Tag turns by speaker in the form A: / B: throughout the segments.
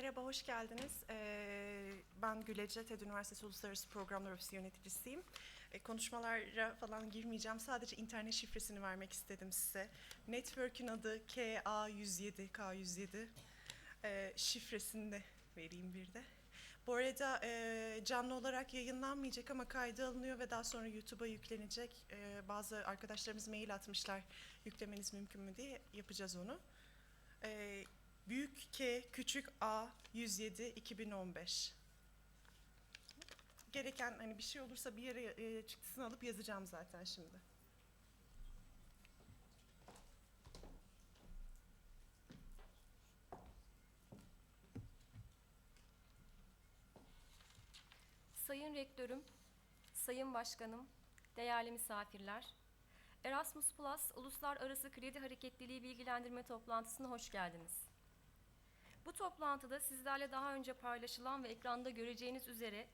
A: Merhaba, hoş geldiniz. Ben Gülece, TED Üniversitesi Uluslararası Programlar Ofisi yöneticisiyim. Konuşmalara falan girmeyeceğim. Sadece internet şifresini vermek istedim size. Network'ün adı KA107, K107. Şifresini de vereyim bir de. Bu arada canlı olarak yayınlanmayacak ama kayda alınıyor ve daha sonra YouTube'a yüklenecek. Bazı arkadaşlarımız mail atmışlar, yüklemeniz mümkün mü diye, yapacağız onu. Büyük K, küçük A, 107, 2015. Gereken hani bir şey olursa bir yere çıktısını alıp yazacağım zaten şimdi.
B: Sayın Rektörüm, Sayın Başkanım, değerli misafirler, Erasmus Plus Uluslararası Kredi Hareketliliği Bilgilendirme Toplantısına hoş geldiniz. Bu toplantıda sizlerle daha önce paylaşılan ve ekranda göreceğiniz üzere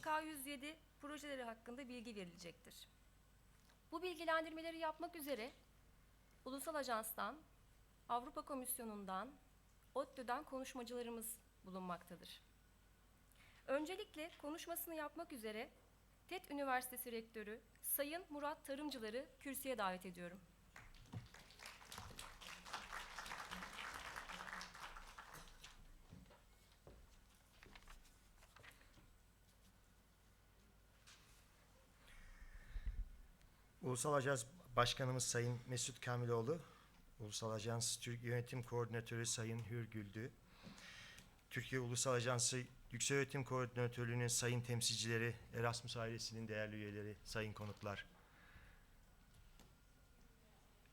B: K107 projeleri hakkında bilgi verilecektir. Bu bilgilendirmeleri yapmak üzere Ulusal Ajans'tan, Avrupa Komisyonu'ndan, ODTÜ'den konuşmacılarımız bulunmaktadır. Öncelikle konuşmasını yapmak üzere TED Üniversitesi Rektörü Sayın Murat Tarımcılar'ı kürsüye davet ediyorum.
C: Ulusal Ajans Başkanımız Sayın Mesut Kamiloğlu, Ulusal Ajans Türk Yönetim Koordinatörü Sayın Hürgüldü, Türkiye Ulusal Ajansı Yükseköğretim Koordinatörlüğü'nün sayın temsilcileri, Erasmus ailesinin değerli üyeleri, sayın konuklar.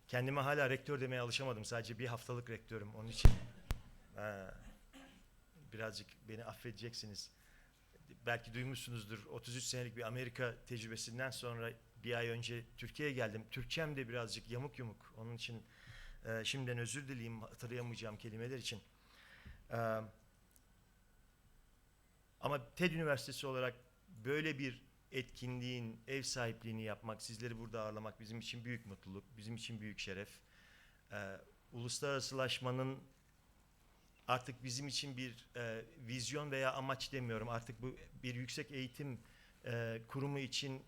C: Kendime hala rektör demeye alışamadım. Sadece bir haftalık rektörüm. Onun için birazcık beni affedeceksiniz. Belki duymuşsunuzdur. 33 senelik bir Amerika tecrübesinden sonra bir ay önce Türkiye'ye geldim. Türkçem de birazcık yamuk yumuk. Onun için şimdiden özür dileyim hatırlayamayacağım kelimeler için. Ama TED Üniversitesi olarak böyle bir etkinliğin ev sahipliğini yapmak, sizleri burada ağırlamak bizim için büyük mutluluk, bizim için büyük şeref. Uluslararasılaşmanın artık bizim için bir vizyon veya amaç demiyorum. Artık bu bir yüksek eğitim kurumu için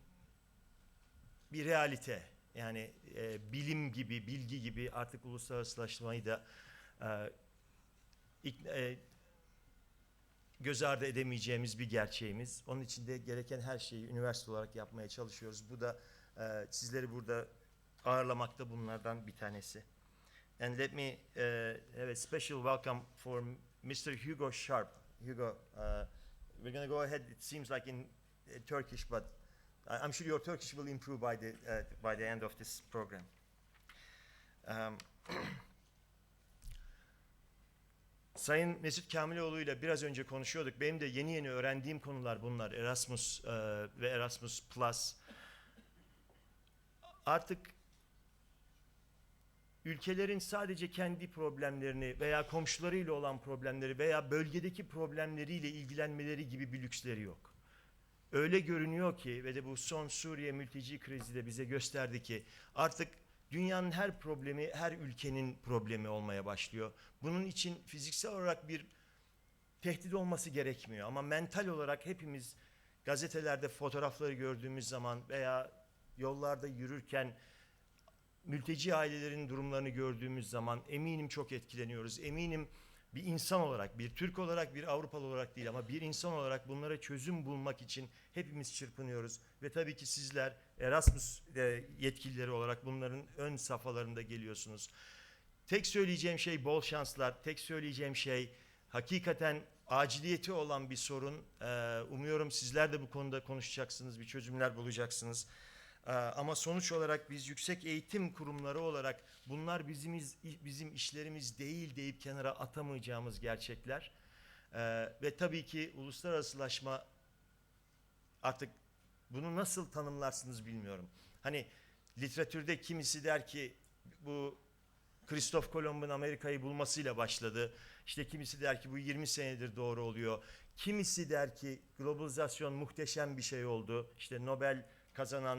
C: bir realite. Yani bilim gibi, bilgi gibi artık uluslararasılaşmayı da göz ardı edemeyeceğimiz bir gerçeğimiz. Onun için de gereken her şeyi üniversite olarak yapmaya çalışıyoruz. Bu da sizleri burada ağırlamakta bunlardan bir tanesi. And let me have a special welcome for Mr. Hugo Sharp. Hugo, we're going to go ahead. It seems like in Turkish, but I'm sure your Turkish will improve by the end of this program. Sayın Mesut Kamiloğlu ile biraz önce konuşuyorduk. Benim de yeni yeni öğrendiğim konular bunlar. Erasmus ve Erasmus Plus. Artık ülkelerin sadece kendi problemlerini veya komşularıyla olan problemleri veya bölgedeki problemleriyle ilgilenmeleri gibi bir lüksleri yok. Öyle görünüyor ki ve de bu son Suriye mülteci krizi de bize gösterdi ki artık dünyanın her problemi her ülkenin problemi olmaya başlıyor. Bunun için fiziksel olarak bir tehdit olması gerekmiyor ama mental olarak hepimiz gazetelerde fotoğrafları gördüğümüz zaman veya yollarda yürürken mülteci ailelerin durumlarını gördüğümüz zaman eminim çok etkileniyoruz. Eminim bir insan olarak, bir Türk olarak, bir Avrupalı olarak değil ama bir insan olarak bunlara çözüm bulmak için hepimiz çırpınıyoruz. Ve tabii ki sizler Erasmus yetkilileri olarak bunların ön safhalarında geliyorsunuz. Tek söyleyeceğim şey bol şanslar, tek söyleyeceğim şey hakikaten aciliyeti olan bir sorun. Umuyorum sizler de bu konuda konuşacaksınız, bir çözümler bulacaksınız. Ama sonuç olarak biz yüksek eğitim kurumları olarak bunlar bizim işlerimiz değil deyip kenara atamayacağımız gerçekler. Ve tabii ki uluslararasılaşma artık bunu nasıl tanımlarsınız bilmiyorum. Hani literatürde kimisi der ki bu Kristof Kolomb'un Amerika'yı bulmasıyla başladı. İşte kimisi der ki bu 20 senedir doğru oluyor. Kimisi der ki globalizasyon muhteşem bir şey oldu. İşte Nobel kazanan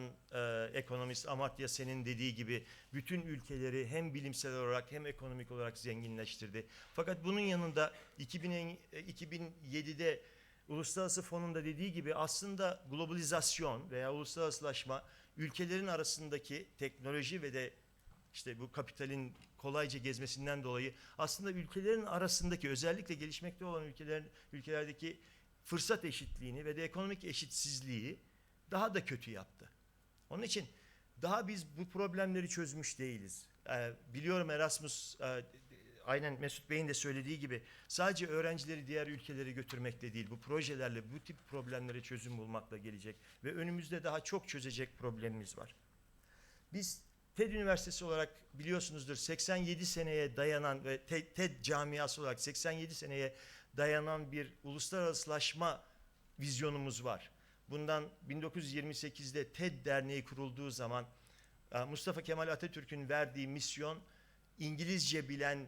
C: ekonomist Amartya Sen'in dediği gibi bütün ülkeleri hem bilimsel olarak hem ekonomik olarak zenginleştirdi. Fakat bunun yanında 2007'de Uluslararası Fon'un da dediği gibi aslında globalizasyon veya uluslararasılaşma ülkelerin arasındaki teknoloji ve de işte bu kapitalin kolayca gezmesinden dolayı aslında ülkelerin arasındaki, özellikle gelişmekte olan ülkelerdeki fırsat eşitliğini ve de ekonomik eşitsizliği daha da kötü yaptı. Onun için daha biz bu problemleri çözmüş değiliz. Biliyorum Erasmus, aynen Mesut Bey'in de söylediği gibi sadece öğrencileri diğer ülkelere götürmekle değil, bu projelerle bu tip problemlere çözüm bulmakla gelecek ve önümüzde daha çok çözecek problemimiz var. Biz TED Üniversitesi olarak biliyorsunuzdur 87 seneye dayanan ve TED camiası olarak 87 seneye dayanan bir uluslararasılaşma vizyonumuz var. Bundan 1928'de TED Derneği kurulduğu zaman Mustafa Kemal Atatürk'ün verdiği misyon İngilizce bilen,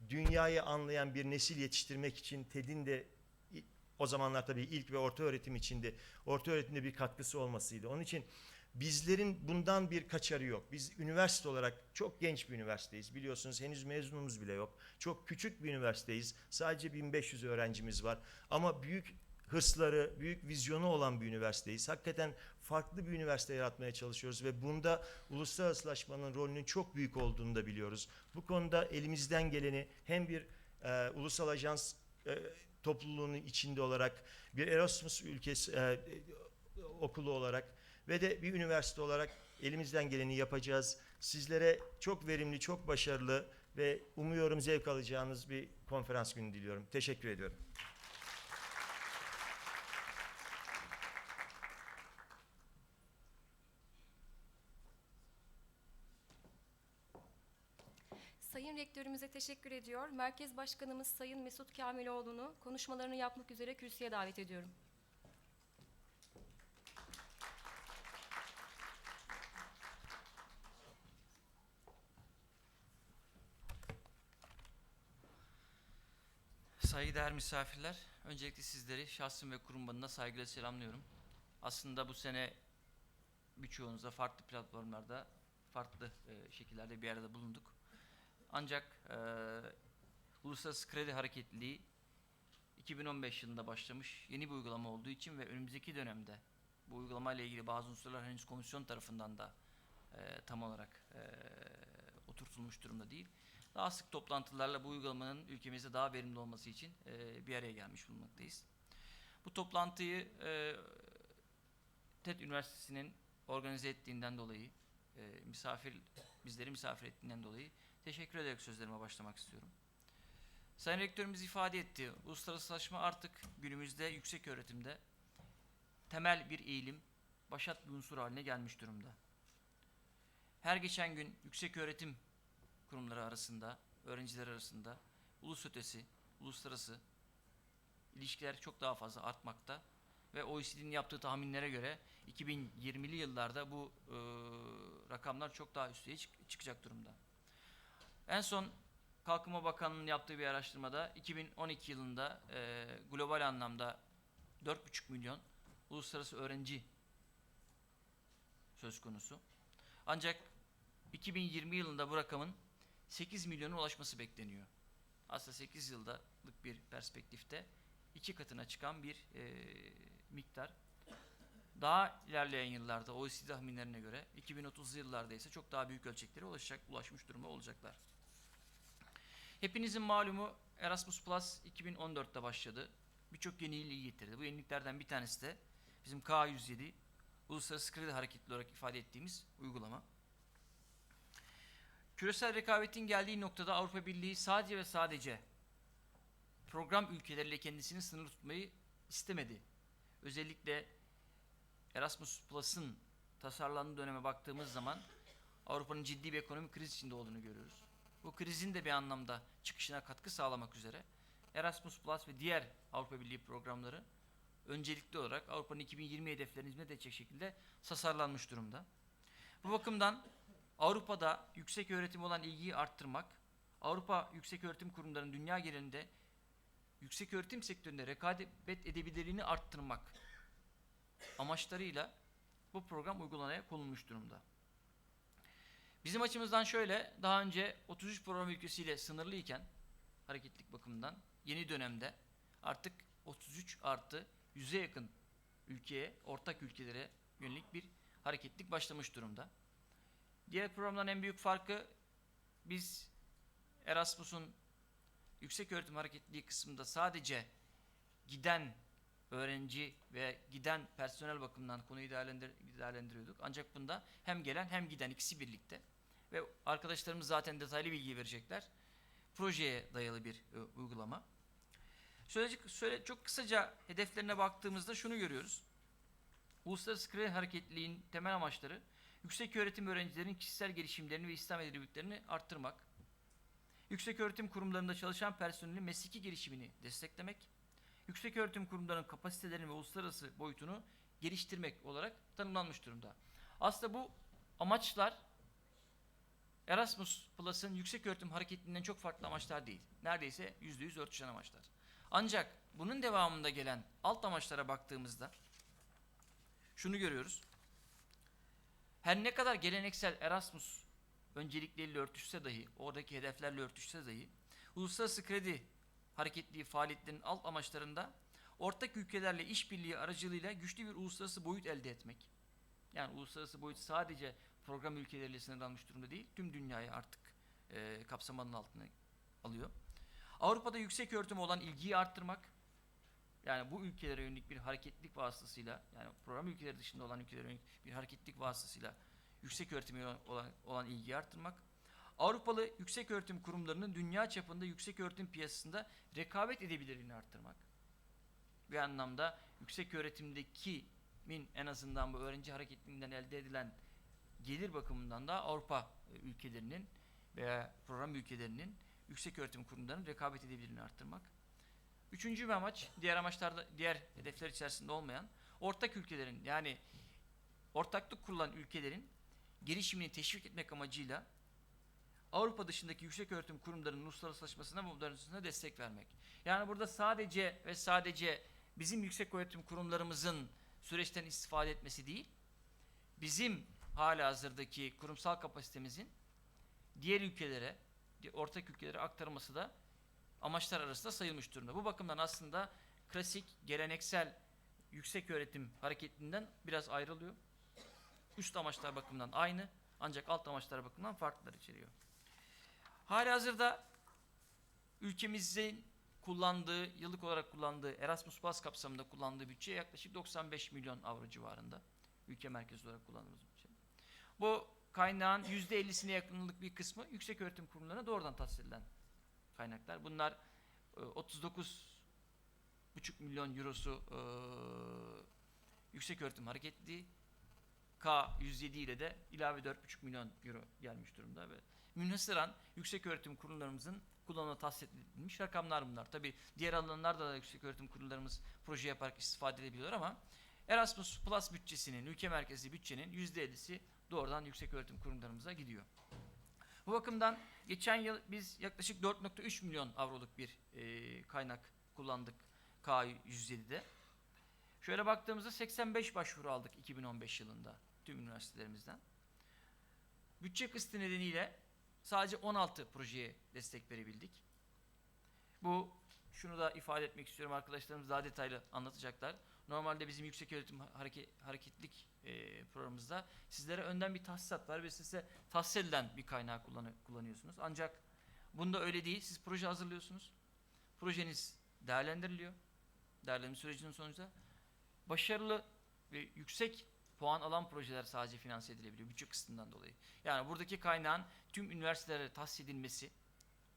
C: dünyayı anlayan bir nesil yetiştirmek için TED'in de o zamanlar tabii ilk ve orta öğretim içinde, orta öğretimde bir katkısı olmasıydı. Onun için bizlerin bundan bir kaçarı yok. Biz üniversite olarak çok genç bir üniversiteyiz. Biliyorsunuz henüz mezunumuz bile yok. Çok küçük bir üniversiteyiz. Sadece 1500 öğrencimiz var. Ama büyük hırsları, büyük vizyonu olan bir üniversiteyiz. Hakikaten farklı bir üniversite yaratmaya çalışıyoruz ve bunda uluslararasılaşmanın rolünün çok büyük olduğunu da biliyoruz. Bu konuda elimizden geleni hem bir ulusal ajans topluluğunun içinde olarak, bir Erasmus ülkesi okulu olarak ve de bir üniversite olarak elimizden geleni yapacağız. Sizlere çok verimli, çok başarılı ve umuyorum zevk alacağınız bir konferans günü diliyorum. Teşekkür ediyorum.
B: Sayın Rektörümüze teşekkür ediyor. Merkez Başkanımız Sayın Mesut Kamiloğlu'nu konuşmalarını yapmak üzere kürsüye davet ediyorum.
D: Saygıdeğer misafirler, öncelikle sizleri şahsım ve kurum adına saygıyla selamlıyorum. Aslında bu sene birçoğunuzla farklı platformlarda, farklı şekillerde bir arada bulunduk. Ancak Uluslararası Kredi Hareketliliği 2015 yılında başlamış yeni bir uygulama olduğu için ve önümüzdeki dönemde bu uygulamayla ilgili bazı unsurlar henüz komisyon tarafından da tam olarak oturtulmuş durumda değil. Daha sık toplantılarla bu uygulamanın ülkemizde daha verimli olması için bir araya gelmiş bulunmaktayız. Bu toplantıyı TED Üniversitesi'nin organize ettiğinden dolayı, bizleri misafir ettiğinden dolayı teşekkür ederek sözlerime başlamak istiyorum. Sayın Rektörümüz ifade etti, uluslararasılaşma artık günümüzde yüksek öğretimde temel bir eğilim, başat bir unsur haline gelmiş durumda. Her geçen gün yüksek öğretim kurumları arasında, öğrenciler arasında ulus ötesi, uluslararası ilişkiler çok daha fazla artmakta ve OECD'nin yaptığı tahminlere göre 2020'li yıllarda bu rakamlar çok daha üsteye çıkacak durumda. En son Kalkınma Bakanlığı'nın yaptığı bir araştırmada 2012 yılında global anlamda 4,5 milyon uluslararası öğrenci söz konusu. Ancak 2020 yılında bu rakamın 8 milyona ulaşması bekleniyor. Aslında 8 yıllık bir perspektifte 2 katına çıkan bir miktar. Daha ilerleyen yıllarda OECD tahminlerine göre 2030'lu yıllarda ise çok daha büyük ölçeklere ulaşmış durumda olacaklar. Hepinizin malumu Erasmus Plus 2014'te başladı. Birçok yeniliği getirdi. Bu yeniliklerden bir tanesi de bizim KA107 Uluslararası Kredi Hareketli olarak ifade ettiğimiz uygulama. Küresel rekabetin geldiği noktada Avrupa Birliği sadece ve sadece program ülkeleriyle kendisini sınırlı tutmayı istemedi. Özellikle Erasmus Plus'ın tasarlandığı döneme baktığımız zaman Avrupa'nın ciddi bir ekonomik kriz içinde olduğunu görüyoruz. Bu krizin de bir anlamda çıkışına katkı sağlamak üzere Erasmus Plus ve diğer Avrupa Birliği programları öncelikli olarak Avrupa'nın 2020 hedeflerine hizmet edecek şekilde tasarlanmış durumda. Bu bakımdan Avrupa'da yüksek öğretim olan ilgiyi arttırmak, Avrupa yüksek öğretim kurumlarının dünya genelinde yüksek öğretim sektöründe rekabet edebilirliğini arttırmak amaçlarıyla bu program uygulamaya konulmuş durumda. Bizim açımızdan şöyle, daha önce 33 program ülkesiyle sınırlıyken hareketlilik bakımından yeni dönemde artık 33 artı 100'e yakın ülkeye, ortak ülkelere yönelik bir hareketlilik başlamış durumda. Diğer programların en büyük farkı, biz Erasmus'un yüksek öğretim hareketliliği kısmında sadece giden öğrenci ve giden personel bakımından konuyu değerlendiriyorduk. Ancak bunda hem gelen hem giden ikisi birlikte ve arkadaşlarımız zaten detaylı bilgi verecekler. Projeye dayalı bir uygulama. Çok kısaca hedeflerine baktığımızda şunu görüyoruz. Uluslararası kredi hareketliliğin temel amaçları yüksek öğretim öğrencilerinin kişisel gelişimlerini ve İslam edebiyatlarını arttırmak, yüksek öğretim kurumlarında çalışan personelin mesleki gelişimini desteklemek, yüksek öğretim kurumlarının kapasitelerini ve uluslararası boyutunu geliştirmek olarak tanımlanmış durumda. Aslında bu amaçlar Erasmus Plus'ın yüksek öğretim hareketliliğinden çok farklı amaçlar değil. Neredeyse %100 örtüşen amaçlar. Ancak bunun devamında gelen alt amaçlara baktığımızda şunu görüyoruz. Her ne kadar geleneksel Erasmus öncelikleriyle örtüşse dahi, oradaki hedeflerle örtüşse dahi, uluslararası kredi hareketliliği faaliyetlerinin alt amaçlarında ortak ülkelerle işbirliği aracılığıyla güçlü bir uluslararası boyut elde etmek. Yani uluslararası boyut sadece program ülkeleriyle sınırlanmış durumda değil, tüm dünyayı artık kapsamanın altına alıyor. Avrupa'da yüksek öğretime olan ilgiyi arttırmak, yani bu ülkelere yönelik bir hareketlilik vasıtasıyla, yani program ülkeleri dışında olan ülkelere yönelik bir hareketlilik vasıtasıyla yüksek öğretime olan ilgiyi arttırmak, Avrupalı yüksek öğretim kurumlarının dünya çapında yüksek öğretim piyasasında rekabet edebilirliğini arttırmak. Bir anlamda yüksek öğretimdeki en azından bu öğrenci hareketliliğinden elde edilen gelir bakımından da Avrupa ülkelerinin veya program ülkelerinin yüksek öğretim kurumlarının rekabet edebilirliğini arttırmak. Üçüncü bir amaç, diğer hedefler içerisinde olmayan, ortak ülkelerin, yani ortaklık kurulan ülkelerin gelişimini teşvik etmek amacıyla Avrupa dışındaki yüksek öğretim kurumlarının uluslararasılaşmasına ve modernizasına destek vermek. Yani burada sadece ve sadece bizim yüksek öğretim kurumlarımızın süreçten istifade etmesi değil, bizim halihazırdaki kurumsal kapasitemizin diğer ülkelere, ortak ülkelere aktarılması da amaçlar arasında sayılmış durumda. Bu bakımdan aslında klasik, geleneksel yüksek öğretim hareketinden biraz ayrılıyor. Üst amaçlar bakımından aynı, ancak alt amaçlar bakımından farklılar içeriyor. Halihazırda ülkemizin yıllık olarak kullandığı, Erasmus Plus kapsamında kullandığı bütçe yaklaşık 95 milyon avro civarında. Ülke merkezi olarak kullandığımız bütçe. Bu kaynağın %50'sine yakınlık bir kısmı yüksek öğretim kurumlarına doğrudan tahsis edilen kaynaklar. Bunlar 39,5 milyon eurosu yüksek öğretim hareketliliği, KA107 ile de ilave 4,5 milyon euro gelmiş durumda ve münhasıran yüksek öğretim kurumlarımızın kullanımına tahsis edilmiş rakamlar bunlar. Tabi diğer alanlarda da yüksek öğretim kurumlarımız proje yaparak istifade edebiliyorlar ama Erasmus Plus bütçesinin, ülke merkezli bütçenin %50'si doğrudan yüksek öğretim kurumlarımıza gidiyor. Bu bakımdan geçen yıl biz yaklaşık 4,3 milyon avroluk bir kaynak kullandık KA107'de. Şöyle baktığımızda 85 başvuru aldık 2015 yılında tüm üniversitelerimizden. Bütçe kısıtı nedeniyle sadece 16 projeye destek verebildik. Şunu da ifade etmek istiyorum, arkadaşlarımız daha detaylı anlatacaklar. Normalde bizim yüksek öğretim hareketlilik programımızda sizlere önden bir tahsisat var ve size tahsis edilen bir kaynağı kullanıyorsunuz. Ancak bunda öyle değil. Siz proje hazırlıyorsunuz. Projeniz değerlendiriliyor. Değerlendirme sürecinin sonucunda başarılı ve yüksek puan alan projeler sadece finanse edilebiliyor bütçe kısıtından dolayı. Yani buradaki kaynağın tüm üniversitelere tahsis edilmesi,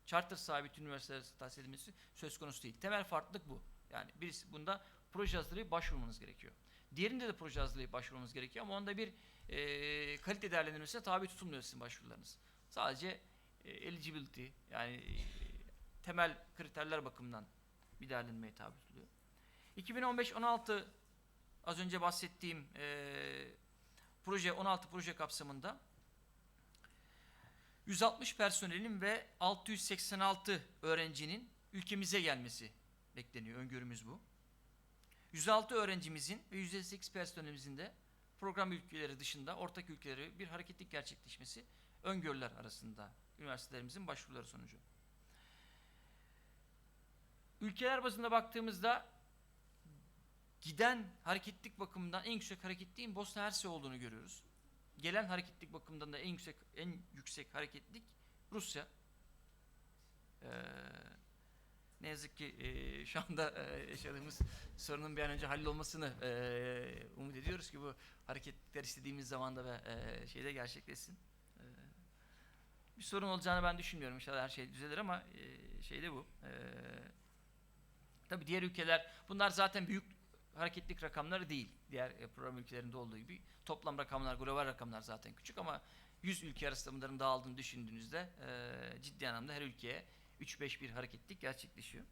D: charter sahibi tüm üniversitelere tahsis edilmesi söz konusu değil. Temel farklılık bu. Yani birisi bunda proje hazırlayıp başvurmanız gerekiyor. Diğerinde de proje hazırlayıp başvurmanız gerekiyor ama onda bir kalite değerlendirmesine tabi tutulmuyor sizin başvurularınız. Sadece eligibility, yani temel kriterler bakımından bir değerlendirmeye tabi tutuluyor. 2015-16 az önce bahsettiğim 16 proje kapsamında 160 personelin ve 686 öğrencinin ülkemize gelmesi bekleniyor. Öngörümüz bu. 106 öğrencimizin ve 158 personelimizin de program ülkeleri dışında ortak ülkeleri bir hareketlilik gerçekleşmesi öngörüler arasında üniversitelerimizin başvuruları sonucu. Ülkeler bazında baktığımızda giden hareketlilik bakımından en yüksek hareketliliğin Bosna Hersek olduğunu görüyoruz. Gelen hareketlilik bakımından da en yüksek hareketlilik Rusya. Ne yazık ki şu anda yaşadığımız sorunun bir an önce hallolmasını umut ediyoruz ki bu hareketlikler istediğimiz zamanda ve şeyde gerçekleşsin. Bir sorun olacağını ben düşünmüyorum. İnşallah her şey düzelir ama şeyde bu. Tabii diğer ülkeler, bunlar zaten büyük hareketlilik rakamları değil. Diğer program ülkelerinde olduğu gibi. Toplam rakamlar, global rakamlar zaten küçük ama 100 ülke arasında bunların dağıldığını düşündüğünüzde ciddi anlamda her ülkeye 3-5 bir hareketlilik gerçekleşiyor.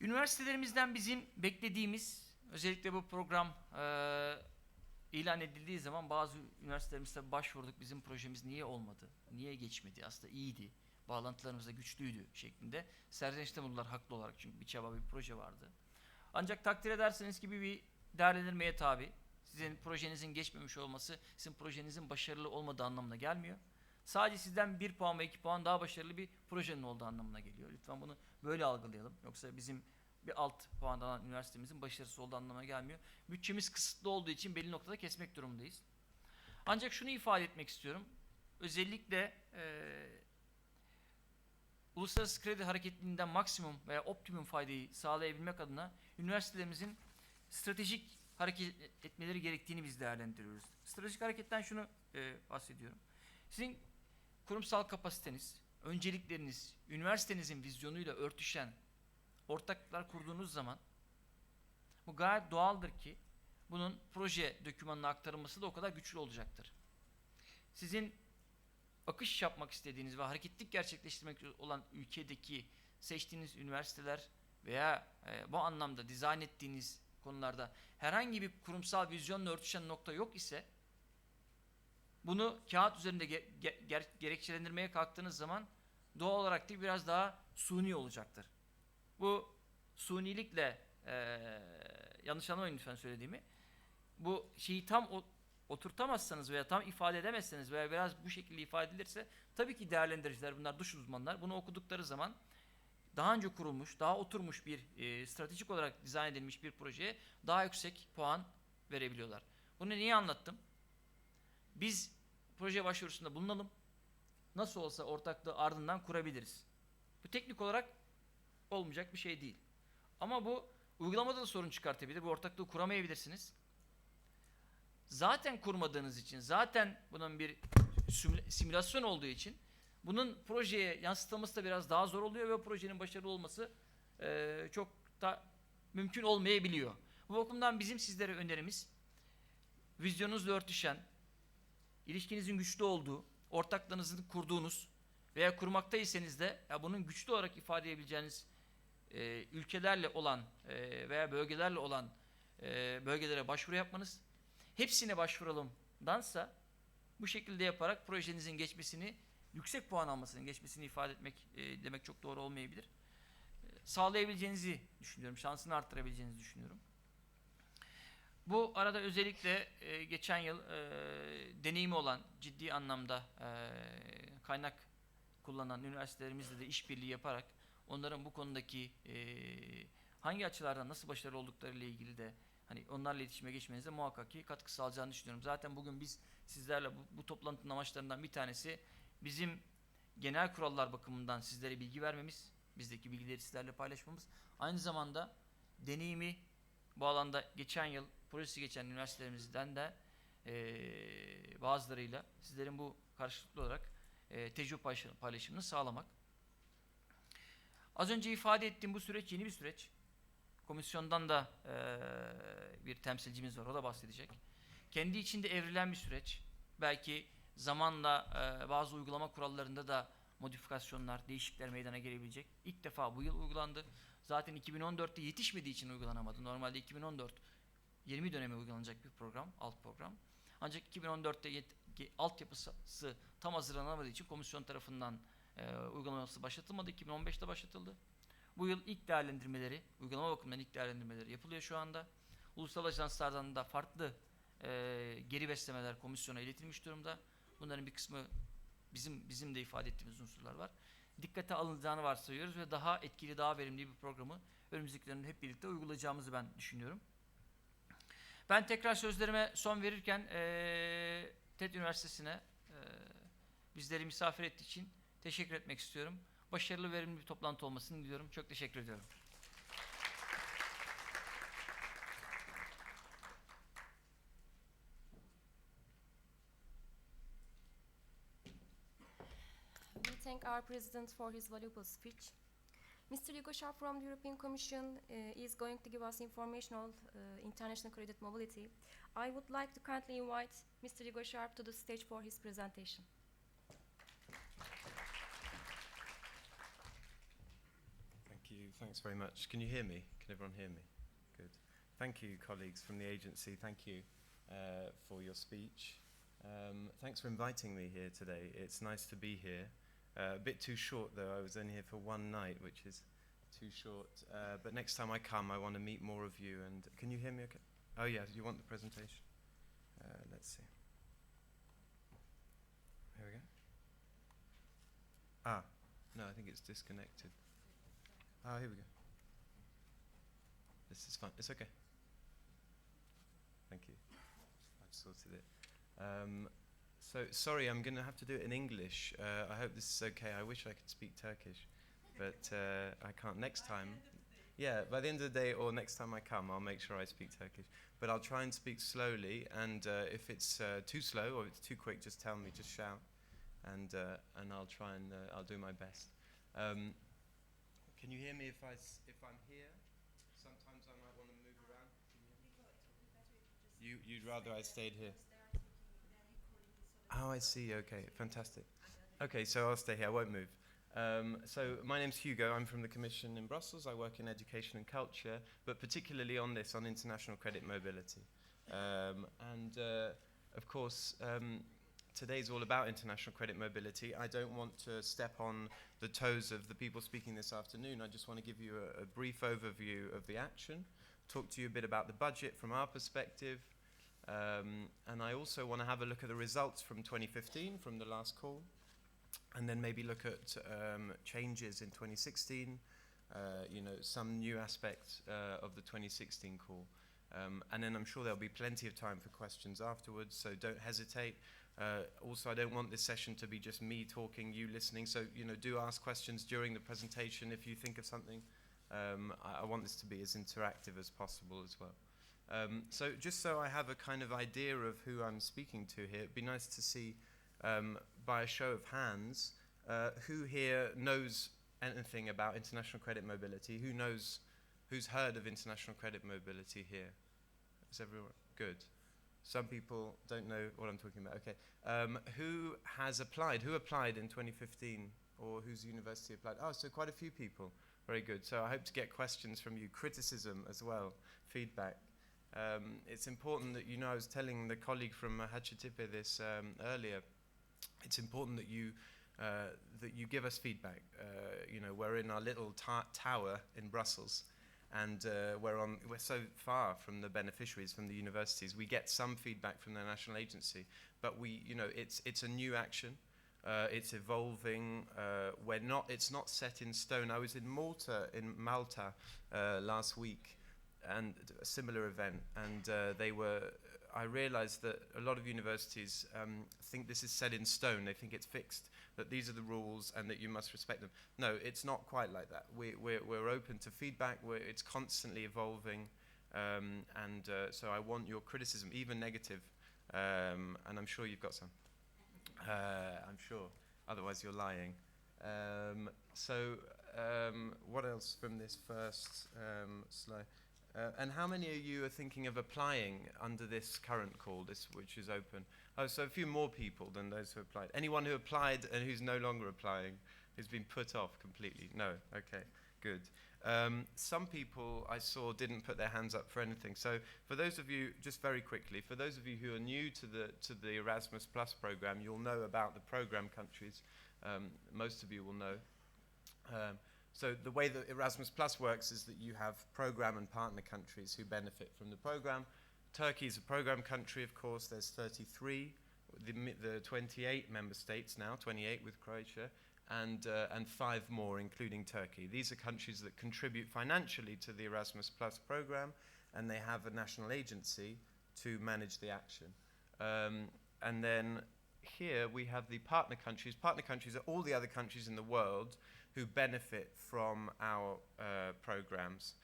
D: Üniversitelerimizden bizim beklediğimiz, özellikle bu program ilan edildiği zaman bazı üniversitelerimizde başvurduk, bizim projemiz niye olmadı, niye geçmedi, aslında iyiydi, bağlantılarımız da güçlüydü şeklinde serzenişte bulundular haklı olarak, çünkü bir çaba, bir proje vardı. Ancak takdir ederseniz ki bir değerlendirmeye tabi. Sizin projenizin geçmemiş olması sizin projenizin başarılı olmadığı anlamına gelmiyor. Sadece sizden 1 puan ve 2 puan daha başarılı bir projenin olduğu anlamına geliyor. Lütfen bunu böyle algılayalım. Yoksa bizim bir alt puan alan üniversitemizin başarısız olduğu anlamına gelmiyor. Bütçemiz kısıtlı olduğu için belli noktada kesmek durumundayız. Ancak şunu ifade etmek istiyorum. Özellikle uluslararası kredi hareketliliğinden maksimum veya optimum faydayı sağlayabilmek adına üniversitelerimizin stratejik hareket etmeleri gerektiğini biz değerlendiriyoruz. Stratejik hareketten şunu bahsediyorum. Sizin kurumsal kapasiteniz, öncelikleriniz, üniversitenizin vizyonuyla örtüşen ortaklıklar kurduğunuz zaman bu gayet doğaldır ki bunun proje dokümanına aktarılması da o kadar güçlü olacaktır. Sizin akış yapmak istediğiniz ve hareketlilik gerçekleştirmek olan ülkedeki seçtiğiniz üniversiteler veya bu anlamda dizayn ettiğiniz konularda herhangi bir kurumsal vizyonla örtüşen nokta yok ise bunu kağıt üzerinde gerekçelendirmeye kalktığınız zaman doğal olarak da biraz daha suni olacaktır. Bu sunilikle yanlış anlamayın lütfen söylediğimi. Bu şeyi tam oturtamazsanız veya tam ifade edemezseniz veya biraz bu şekilde ifade edilirse tabii ki değerlendiriciler, bunlar dış uzmanlar bunu okudukları zaman daha önce kurulmuş, daha oturmuş bir stratejik olarak dizayn edilmiş bir projeye daha yüksek puan verebiliyorlar. Bunu niye anlattım? Biz proje başvurusunda bulunalım. Nasıl olsa ortaklığı ardından kurabiliriz. Bu teknik olarak olmayacak bir şey değil. Ama bu uygulamada da sorun çıkartabilir. Bu ortaklığı kuramayabilirsiniz. Zaten kurmadığınız için, zaten bunun bir simülasyon olduğu için bunun projeye yansıtılması da biraz daha zor oluyor ve projenin başarılı olması çok da mümkün olmayabiliyor. Bu bakımdan bizim sizlere önerimiz, vizyonunuzla örtüşen, ilişkinizin güçlü olduğu, ortaklarınızı kurduğunuz veya kurmaktaysanız da ya bunun güçlü olarak ifade edebileceğiniz ülkelerle olan veya bölgelerle olan bölgelere başvuru yapmanız, hepsine başvuralımdansa bu şekilde yaparak projenizin geçmesini, yüksek puan almasının geçmesini ifade etmek demek çok doğru olmayabilir. Sağlayabileceğinizi düşünüyorum, şansını arttırabileceğinizi düşünüyorum. Bu arada özellikle geçen yıl deneyimi olan, ciddi anlamda kaynak kullanan üniversitelerimizle de işbirliği yaparak onların bu konudaki hangi açılardan nasıl başarılı oldukları ile ilgili de hani onlarla iletişime geçmenize muhakkak ki katkı sağlayacağını düşünüyorum. Zaten bugün biz sizlerle bu toplantının amaçlarından bir tanesi bizim genel kurallar bakımından sizlere bilgi vermemiz, bizdeki bilgileri sizlerle paylaşmamız. Aynı zamanda deneyimi bu alanda geçen yıl projesi geçen üniversitelerimizden de bazılarıyla sizlerin bu karşılıklı olarak tecrübe paylaşımını sağlamak. Az önce ifade ettiğim bu süreç yeni bir süreç. Komisyondan da bir temsilcimiz var, o da bahsedecek. Kendi içinde evrilen bir süreç. Belki zamanla bazı uygulama kurallarında da modifikasyonlar, değişiklikler meydana gelebilecek. İlk defa bu yıl uygulandı. Zaten 2014'te yetişmediği için uygulanamadı. Normalde 2014-20 dönemi uygulanacak bir program, alt program. Ancak 2014'te altyapısı tam hazırlanamadığı için komisyon tarafından uygulaması başlatılmadı. 2015'te başlatıldı. Bu yıl ilk değerlendirmeleri, uygulama bakımından ilk değerlendirmeleri yapılıyor şu anda. Ulusal ajanslardan da farklı geri beslemeler komisyona iletilmiş durumda. Bunların bir kısmı bizim de ifade ettiğimiz unsurlar var. Dikkate alınacağını varsayıyoruz ve daha etkili, daha verimli bir programı önümüzdeki dönemde hep birlikte uygulayacağımızı ben düşünüyorum. Ben tekrar sözlerime son verirken TED Üniversitesi'ne bizleri misafir ettiği için teşekkür etmek istiyorum. Başarılı, verimli bir toplantı olmasını diliyorum. Çok teşekkür ediyorum.
B: We thank our President for his valuable speech. Mr. Hugo Sharp from the European Commission is going to give us information on international credit mobility. I would like to kindly invite Mr. Hugo Sharp to the stage for his presentation.
E: Thank you. Thanks very much. Can you hear me? Can everyone hear me? Good. Thank you, colleagues from the agency. Thank you for your speech. Thanks for inviting me here today. It's nice to be here. A bit too short, though. I was only here for one night, which is too short. But next time I come, I want to meet more of you. And can you hear me okay? Oh, yeah, you want the presentation? Let's see. Here we go. Ah, no, I think it's disconnected. Oh, here we go. This is fine. It's okay. Thank you. I've sorted it. So, sorry, I'm going to have to do it in English. I hope this is okay. I wish I could speak Turkish, but I can't. Next time, yeah, by the end of the day or next time I come, I'll make sure I speak Turkish. But I'll try and speak slowly, and if it's too slow or it's too quick, just tell me, just shout, and I'll try and I'll do my best. Can you hear me if I'm here? Sometimes I might want to move around. You'd rather I stayed here? Oh, I see. Okay, fantastic. Okay, so I'll stay here. I won't move. So my name's Hugo. I'm from the Commission in Brussels. I work in education and culture, but particularly on international credit mobility. Of course, today's all about international credit mobility. I don't want to step on the toes of the people speaking this afternoon. I just want to give you a brief overview of the action, talk to you a bit about the budget from our perspective, and I also want to have a look at the results from 2015, from the last call, and then maybe look at changes in 2016, some new aspects of the 2016 call. And then I'm sure there'll be plenty of time for questions afterwards, so don't hesitate. Also, I don't want this session to be just me talking, you listening, so do ask questions during the presentation if you think of something. I want this to be as interactive as possible as well. So just so I have a kind of idea of who I'm speaking to here, it'd be nice to see, by a show of hands, who here knows anything about international credit mobility? Who's heard of international credit mobility here? Is everyone good? Some people don't know what I'm talking about. Okay. Who has applied? Who applied in 2015? Or whose university applied? Oh, so quite a few people. Very good. So I hope to get questions from you, criticism as well, feedback. It's important that, I was telling the colleague from Hacettepe this earlier, it's important that you give us feedback. We're in our little tower in Brussels, and we're so far from the beneficiaries, from the universities. We get some feedback from the national agency, but it's a new action. It's evolving. It's not set in stone. I was in Malta last week, and a similar event, and I realized that a lot of universities think this is set in stone. They think it's fixed, that these are the rules and that you must respect them. No, it's not quite like that. We're open to feedback. It's constantly evolving, so I want your criticism, even negative, and I'm sure you've got some. I'm sure, otherwise you're lying. What else from this first slide? And how many of you are thinking of applying under this current call, which is open? Oh, so a few more people than those who applied. Anyone who applied and who's no longer applying, who's been put off completely? No? Okay, good. Some people I saw didn't put their hands up for anything. So for those of you, just very quickly, for those of you who are new to the Erasmus Plus program, you'll know about the program countries. Most of you will know. So the way that Erasmus Plus works is that you have program and partner countries who benefit from the program. Turkey is a program country, of course. There's 33, the 28 member states now, 28 with Croatia, and 5 more, including Turkey. These are countries that contribute financially to the Erasmus Plus program, and they have a national agency to manage the action. And then here we have the partner countries. Partner countries are all the other countries in the world who benefit from our programs.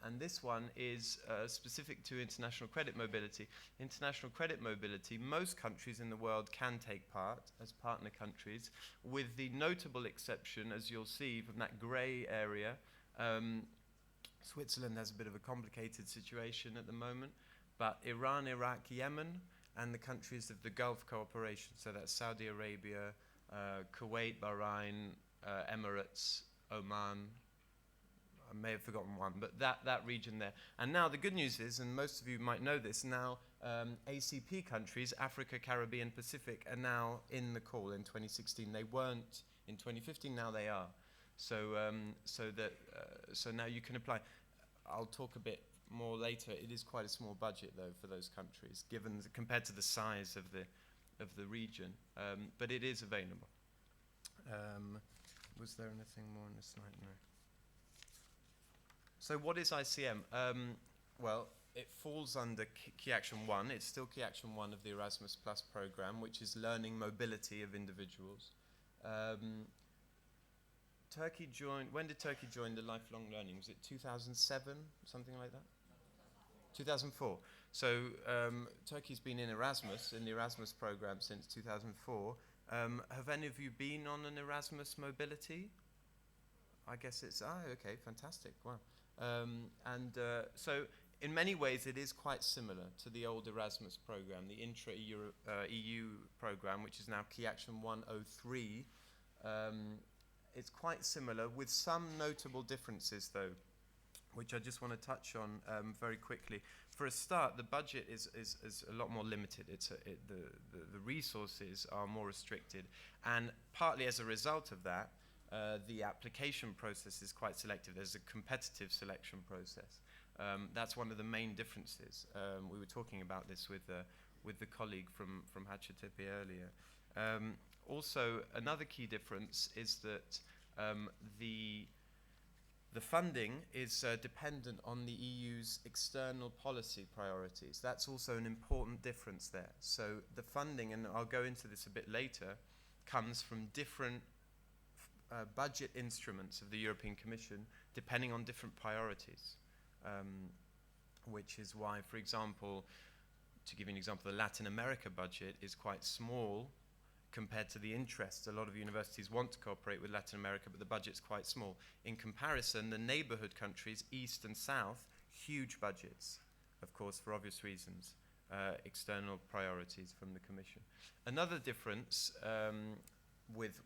E: And this one is specific to international credit mobility. International credit mobility, most countries in the world can take part as partner countries, with the notable exception, as you'll see from that grey area. Switzerland has a bit of a complicated situation at the moment, but Iran, Iraq, Yemen, and the countries of the Gulf cooperation, so that's Saudi Arabia, Kuwait, Bahrain, Emirates, Oman, I may have forgotten one, but that region there. And now the good news is, and most of you might know this, now ACP countries, Africa, Caribbean, Pacific, are now in the call in 2016. They weren't in 2015, now they are. So now you can apply. I'll talk a bit more later. It is quite a small budget, though, for those countries, given compared to the size of the region, but it is available. Was there anything more on the slide? No. So what is ICM? Well, it falls under Key Action 1. It's still Key Action 1 of the Erasmus Plus program, which is learning mobility of individuals. Turkey joined, when did Turkey join the lifelong learning? Was it 2007, something like that? 2004. So Turkey's been in the Erasmus program since 2004. Have any of you been on an Erasmus mobility? I guess it's, okay, fantastic, wow. So in many ways it is quite similar to the old Erasmus program, the intra-EU program, which is now Key Action 103. It's quite similar with some notable differences, though, which I just want to touch on very quickly. For a start, the budget is a lot more limited. The resources are more restricted, and partly as a result of that, the application process is quite selective. There's a competitive selection process. That's one of the main differences. We were talking about this with the colleague from Hacettepe earlier. Also, another key difference is that the funding is dependent on the EU's external policy priorities. That's also an important difference there. So the funding, and I'll go into this a bit later, comes from different budget instruments of the European Commission depending on different priorities, which is why, for example, to give you an example, the Latin America budget is quite small compared to the interest. A lot of universities want to cooperate with Latin America, but the budget's quite small. In comparison, the neighborhood countries, East and South, huge budgets, of course, for obvious reasons, external priorities from the Commission. Another difference with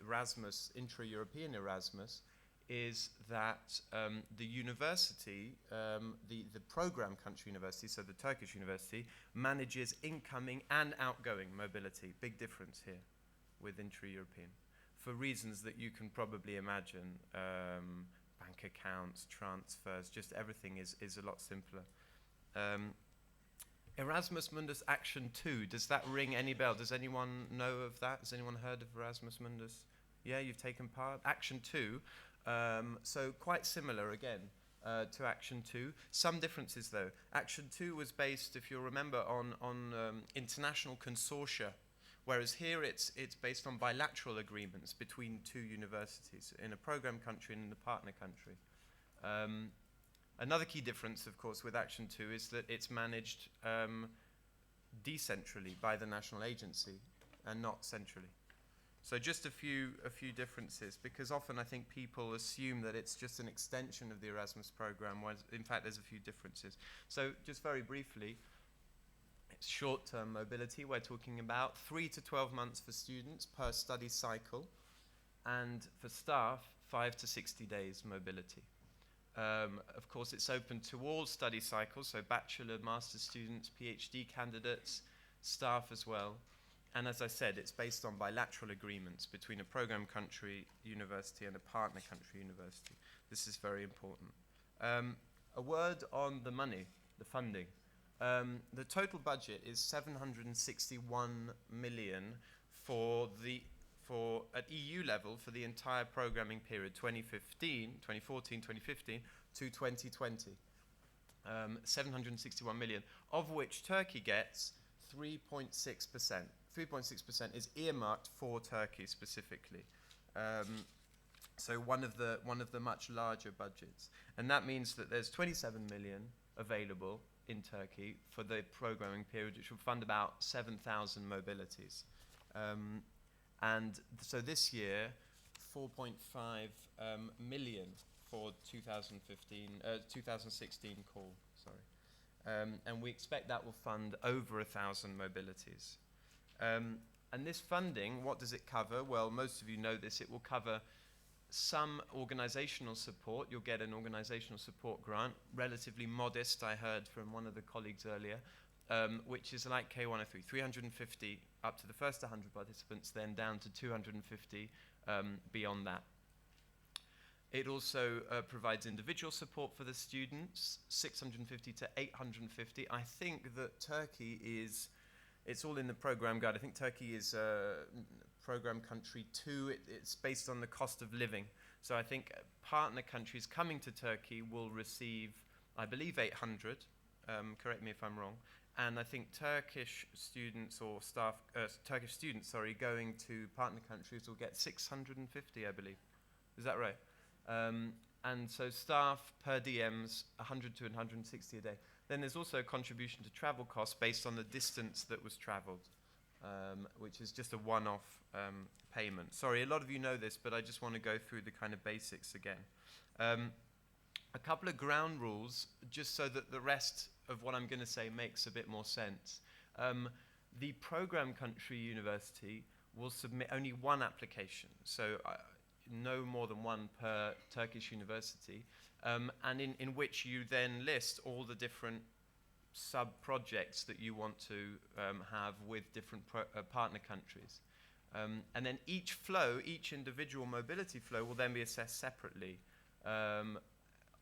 E: Erasmus, intra-European Erasmus, is that the university, the program country university, so the Turkish university, manages incoming and outgoing mobility. Big difference here with intra-European, for reasons that you can probably imagine. Bank accounts, transfers, just everything is a lot simpler. Erasmus Mundus Action 2, does that ring any bell? Does anyone know of that? Has anyone heard of Erasmus Mundus? Yeah, you've taken part? Action 2, so quite similar again to Action 2. Some differences though. Action 2 was based, if you'll remember, on international consortia, whereas here it's based on bilateral agreements between two universities in a program country and in the partner country. Another key difference, of course, with Action 2 is that it's managed decentrally by the national agency and not centrally. So just a few differences, because often I think people assume that it's just an extension of the Erasmus program, whereas in fact there's a few differences. So just very briefly, it's short-term mobility we're talking about, 3 to 12 months for students per study cycle, and for staff, 5 to 60 days mobility. Of course, it's open to all study cycles, so bachelor, master's students, PhD candidates, staff as well. And as I said, it's based on bilateral agreements between a program country university and a partner country university. This is very important. A word on the money, the funding. The total budget is 761 million at EU level for the entire programming period 2014, 2015 to 2020. 761 million, of which Turkey gets 3.6%. 3.6% is earmarked for Turkey specifically. So one of the much larger budgets. And that means that there's 27 million available in Turkey for the programming period, which will fund about 7,000 mobilities. And so this year, 4.5 million for 2016 call, sorry. And we expect that will fund over 1,000 mobilities. And this funding, what does it cover? Well, most of you know this. It will cover some organizational support. You'll get an organizational support grant, relatively modest, I heard from one of the colleagues earlier, which is like KA103, 350 up to the first 100 participants, then down to 250 beyond that. It also provides individual support for the students, 650 to 850. I think that Turkey is, it's all in the program guide. I think Turkey is program country 2. It's based on the cost of living. So I think partner countries coming to Turkey will receive, I believe, 800. Correct me if I'm wrong. And I think Turkish students or staff, going to partner countries will get 650, I believe. Is that right? And so staff per diems, 100 to 160 a day. Then there's also a contribution to travel costs based on the distance that was traveled, which is just a one-off payment. Sorry, a lot of you know this, but I just want to go through the kind of basics again. A couple of ground rules, just so that the rest of what I'm going to say makes a bit more sense. The program country university will submit only one application, so no more than one per Turkish university, and in which you then list all the different sub-projects that you want to have with different partner countries. And then each flow, each individual mobility flow will then be assessed separately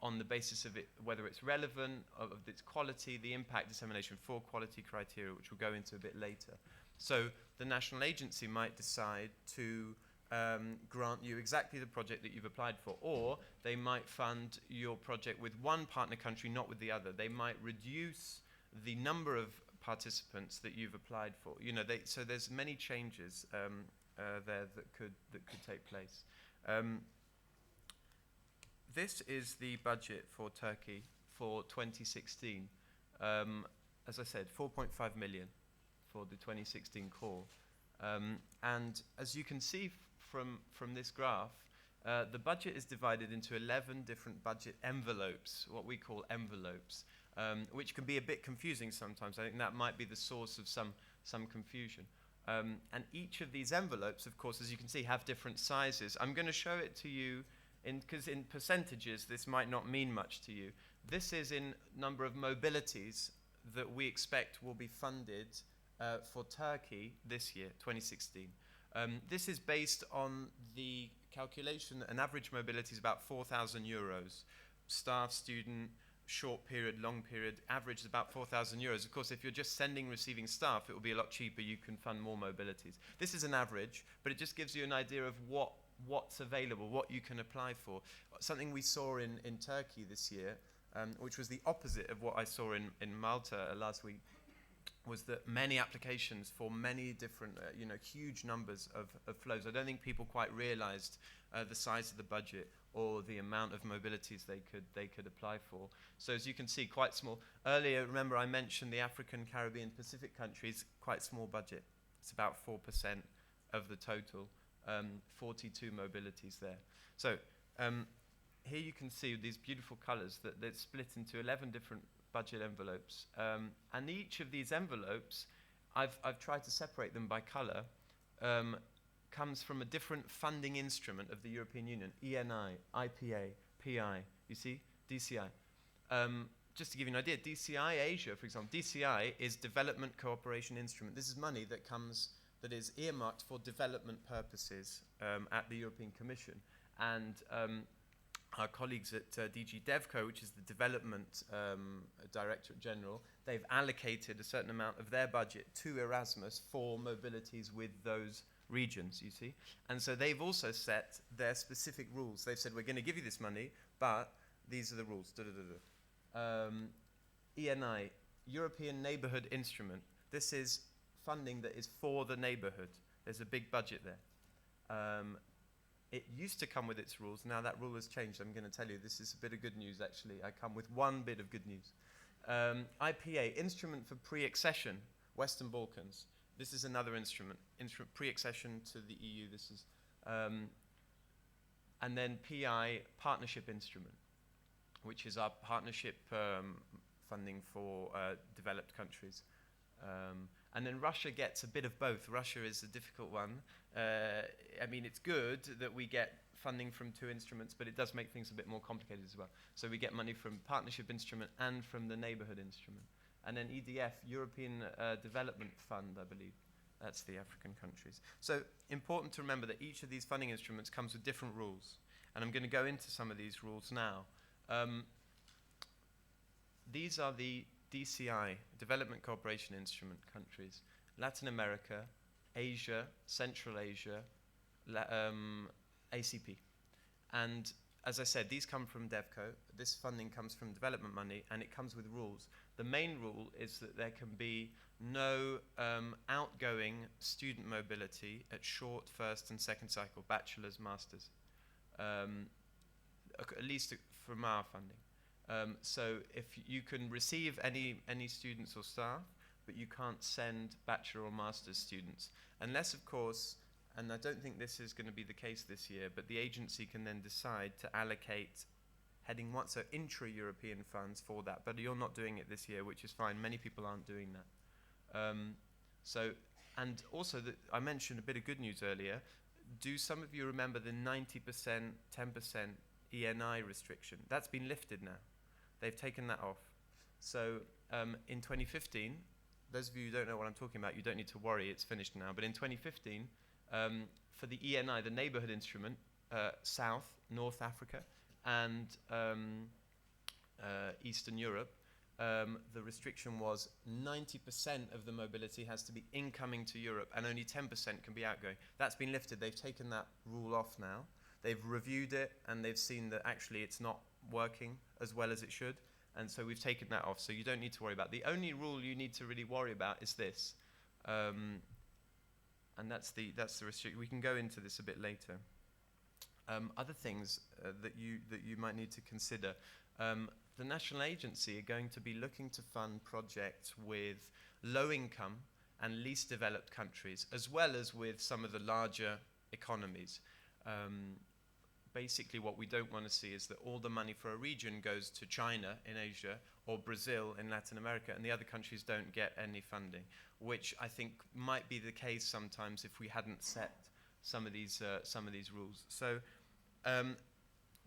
E: on the basis of it, whether it's relevant, of its quality, the impact dissemination for quality criteria, which we'll go into a bit later. So the national agency might decide to grant you exactly the project that you've applied for, or they might fund your project with one partner country, not with the other. They might reduce the number of participants that you've applied for. You know, so there's many changes there that could take place. This is the budget for Turkey for 2016. As I said, 4.5 million for the 2016 call. And as you can see from this graph, the budget is divided into 11 different budget envelopes, what we call envelopes, which can be a bit confusing sometimes. I think that might be the source of some confusion. And each of these envelopes, of course, as you can see, have different sizes. I'm going to show it to you because in percentages, this might not mean much to you. This is in number of mobilities that we expect will be funded for Turkey this year, 2016. This is based on the calculation that an average mobility is about 4,000 euros. Staff, student, short period, long period, average is about 4,000 euros. Of course, if you're just sending, receiving staff, it will be a lot cheaper. You can fund more mobilities. This is an average, but it just gives you an idea of what's available, what you can apply for. Something we saw in Turkey this year, which was the opposite of what I saw in Malta last week, was that many applications for many different, huge numbers of flows. I don't think people quite realized the size of the budget or the amount of mobilities they could apply for. So as you can see, quite small. Earlier, remember I mentioned the African, Caribbean, Pacific countries, quite small budget. It's about 4% of the total, 42 mobilities there. So here you can see these beautiful colors that they're split into 11 different budget envelopes, and each of these envelopes, I've tried to separate them by color, comes from a different funding instrument of the European Union, ENI, IPA, PI, you see, DCI. Just to give you an idea, DCI Asia, for example, DCI is Development Cooperation Instrument. This is money that comes that is earmarked for development purposes at the European Commission. And our colleagues at DG DevCo, which is the Development Directorate General, they've allocated a certain amount of their budget to Erasmus for mobilities with those regions, you see. And so they've also set their specific rules. They've said, we're going to give you this money, but these are the rules. ENI, European Neighbourhood Instrument. This is funding that is for the neighbourhood. There's a big budget there. It used to come with its rules. Now that rule has changed. I'm going to tell you, this is a bit of good news, actually. I come with one bit of good news. IPA, Instrument for Pre-Accession, Western Balkans. This is another instrument pre-accession to the EU. This is, and then PI, Partnership Instrument, which is our partnership funding for developed countries. And then Russia gets a bit of both. Russia is a difficult one. I mean, it's good that we get funding from two instruments, but it does make things a bit more complicated as well. So we get money from Partnership Instrument and from the Neighbourhood Instrument. And then EDF, European Development Fund, I believe. That's the African countries. So important to remember that each of these funding instruments comes with different rules. And I'm going to go into some of these rules now. These are the DCI, Development Cooperation Instrument countries. Latin America, Asia, Central Asia, ACP. And as I said, these come from DevCo. This funding comes from development money, and it comes with rules. The main rule is that there can be no outgoing student mobility at short first and second cycle, bachelor's, master's, at least from our funding. So if you can receive any students or staff, but you can't send bachelor or master's students, unless, of course, and I don't think this is going to be the case this year, but the agency can then decide to allocate heading 1, so intra-European funds for that. But you're not doing it this year, which is fine. Many people aren't doing that. And also, I mentioned a bit of good news earlier. Do some of you remember the 90%, 10% ENI restriction? That's been lifted now. They've taken that off. So in 2015, those of you who don't know what I'm talking about, you don't need to worry, it's finished now. But in 2015, for the ENI, the neighbourhood instrument, South, North Africa, and Eastern Europe, the restriction was 90% of the mobility has to be incoming to Europe and only 10% can be outgoing. That's been lifted. They've taken that rule off now. They've reviewed it and they've seen that actually it's not working as well as it should. And so we've taken that off. So you don't need to worry about it. The only rule you need to really worry about is this. And that's the restriction. We can go into this a bit later. Other things that you might need to consider. The national agency are going to be looking to fund projects with low income and least developed countries, as well as with some of the larger economies. Basically, what we don't want to see is that all the money for a region goes to China in Asia or Brazil in Latin America, and the other countries don't get any funding, which I think might be the case sometimes if we hadn't set some of these rules. So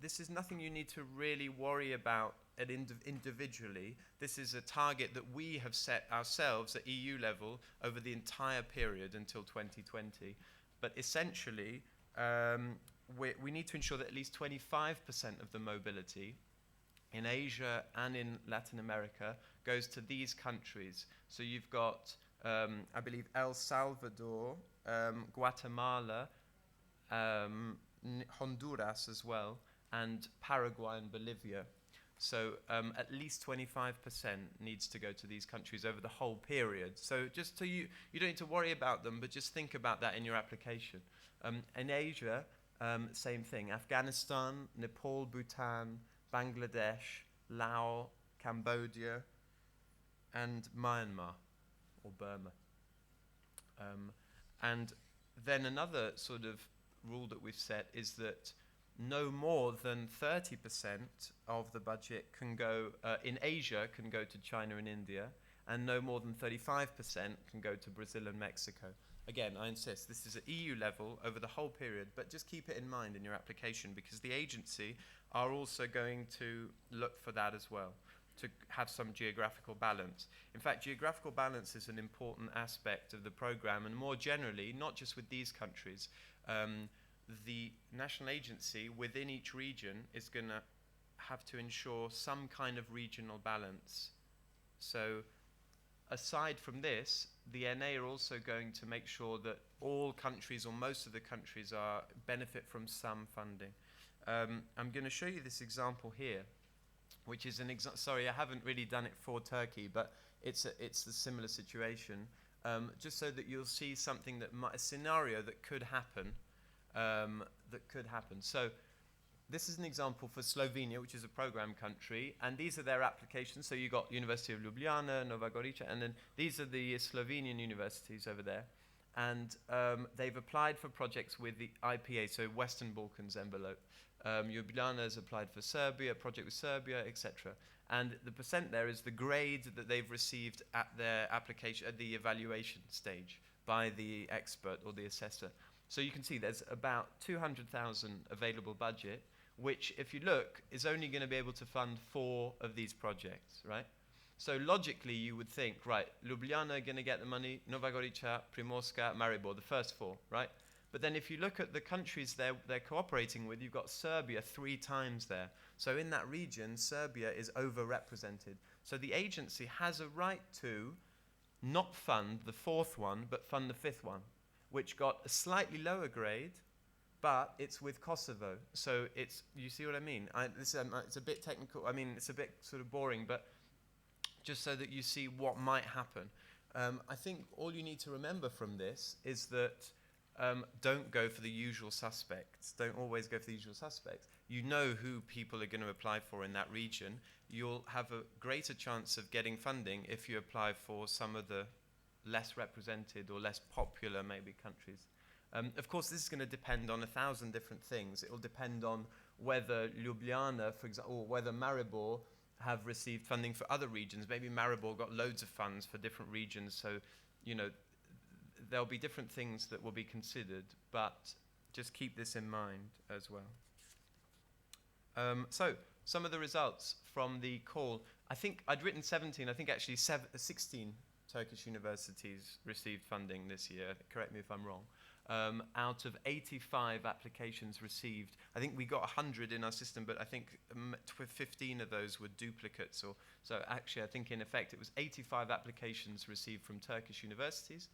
E: this is nothing you need to really worry about individually. This is a target that we have set ourselves at EU level over the entire period until 2020. But essentially, we need to ensure that at least 25% of the mobility in Asia and in Latin America goes to these countries. So you've got, I believe, El Salvador, Guatemala, Honduras as well, and Paraguay and Bolivia. So at least 25% needs to go to these countries over the whole period. So just so you don't need to worry about them, but just think about that in your application. In Asia, same thing. Afghanistan, Nepal, Bhutan, Bangladesh, Laos, Cambodia, and Myanmar, or Burma. And then another sort of rule that we've set is that no more than 30% of the budget can go, in Asia, can go to China and India, and no more than 35% can go to Brazil and Mexico. Again, I insist, this is at EU level over the whole period, but just keep it in mind in your application because the agency are also going to look for that as well. to have some geographical balance. In fact, geographical balance is an important aspect of the program, and more generally, not just with these countries, the national agency within each region is going to have to ensure some kind of regional balance. So aside from this, the NA are also going to make sure that all countries, or most of the countries, benefit from some funding. I'm going to show you this example here, which is an example. Sorry, I haven't really done it for Turkey, but it's a similar situation, just so that you'll see something a scenario that could happen. So this is an example for Slovenia, which is a program country, and these are their applications. So you got University of Ljubljana, Nova Gorica, and then these are the Slovenian universities over there, and they've applied for projects with the IPA, so Western Balkans envelope. Ljubljana has applied for Serbia, a project with Serbia, etc. And the percent there is the grade that they've received at their application, at the evaluation stage by the expert or the assessor. So you can see there's about 200,000 available budget, which, if you look, is only going to be able to fund 4 of these projects, right? So logically, you would think, right, Ljubljana are going to get the money, Nova Gorica, Primorska, Maribor, the first 4, right? But then if you look at the countries they're cooperating with, you've got Serbia 3 times there. So in that region, Serbia is overrepresented. So the agency has a right to not fund the 4th one, but fund the 5th one, which got a slightly lower grade, but it's with Kosovo. So it's, you see what I mean? It's a bit technical. I mean, it's a bit sort of boring, but just so that you see what might happen. I think all you need to remember from this is that don't go for the usual suspects. Don't always go for the usual suspects. You know who people are going to apply for in that region. You'll have a greater chance of getting funding if you apply for some of the less represented or less popular maybe countries. Of course, this is going to depend on 1,000 different things. It will depend on whether Ljubljana, for example, or whether Maribor have received funding for other regions. Maybe Maribor got loads of funds for different regions, so, you know, there'll be different things that will be considered, but just keep this in mind as well. So, some of the results from the call. I think I'd written 17, I think actually 16 Turkish universities received funding this year, correct me if I'm wrong. Out of 85 applications received, I think we got 100 in our system, but I think 15 of those were duplicates. So actually, I think in effect it was 85 applications received from Turkish universities,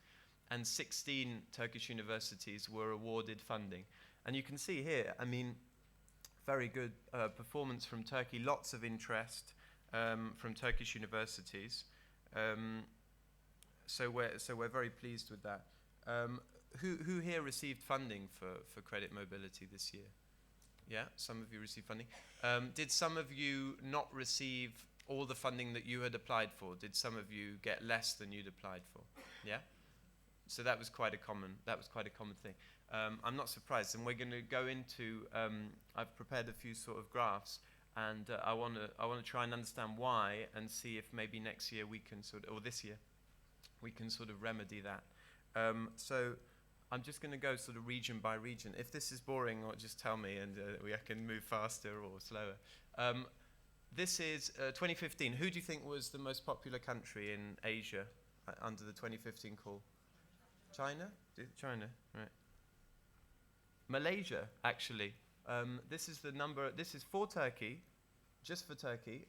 E: and 16 Turkish universities were awarded funding. And you can see here, I mean, very good performance from Turkey, lots of interest from Turkish universities. So we're very pleased with that. Who here received funding for credit mobility this year? Yeah, some of you received funding. Did some of you not receive all the funding that you had applied for? Did some of you get less than you'd applied for? Yeah. So that was quite a common thing. I'm not surprised, and we're going to go into. I've prepared a few sort of graphs, and I want to try and understand why, and see if maybe next year we can or this year, we can sort of remedy that. So I'm just going to go sort of region by region. If this is boring, or just tell me, and I can move faster or slower. This is 2015. Who do you think was the most popular country in Asia under the 2015 call? China? China, right. Malaysia, actually. This is the number. This is for Turkey. Just for Turkey,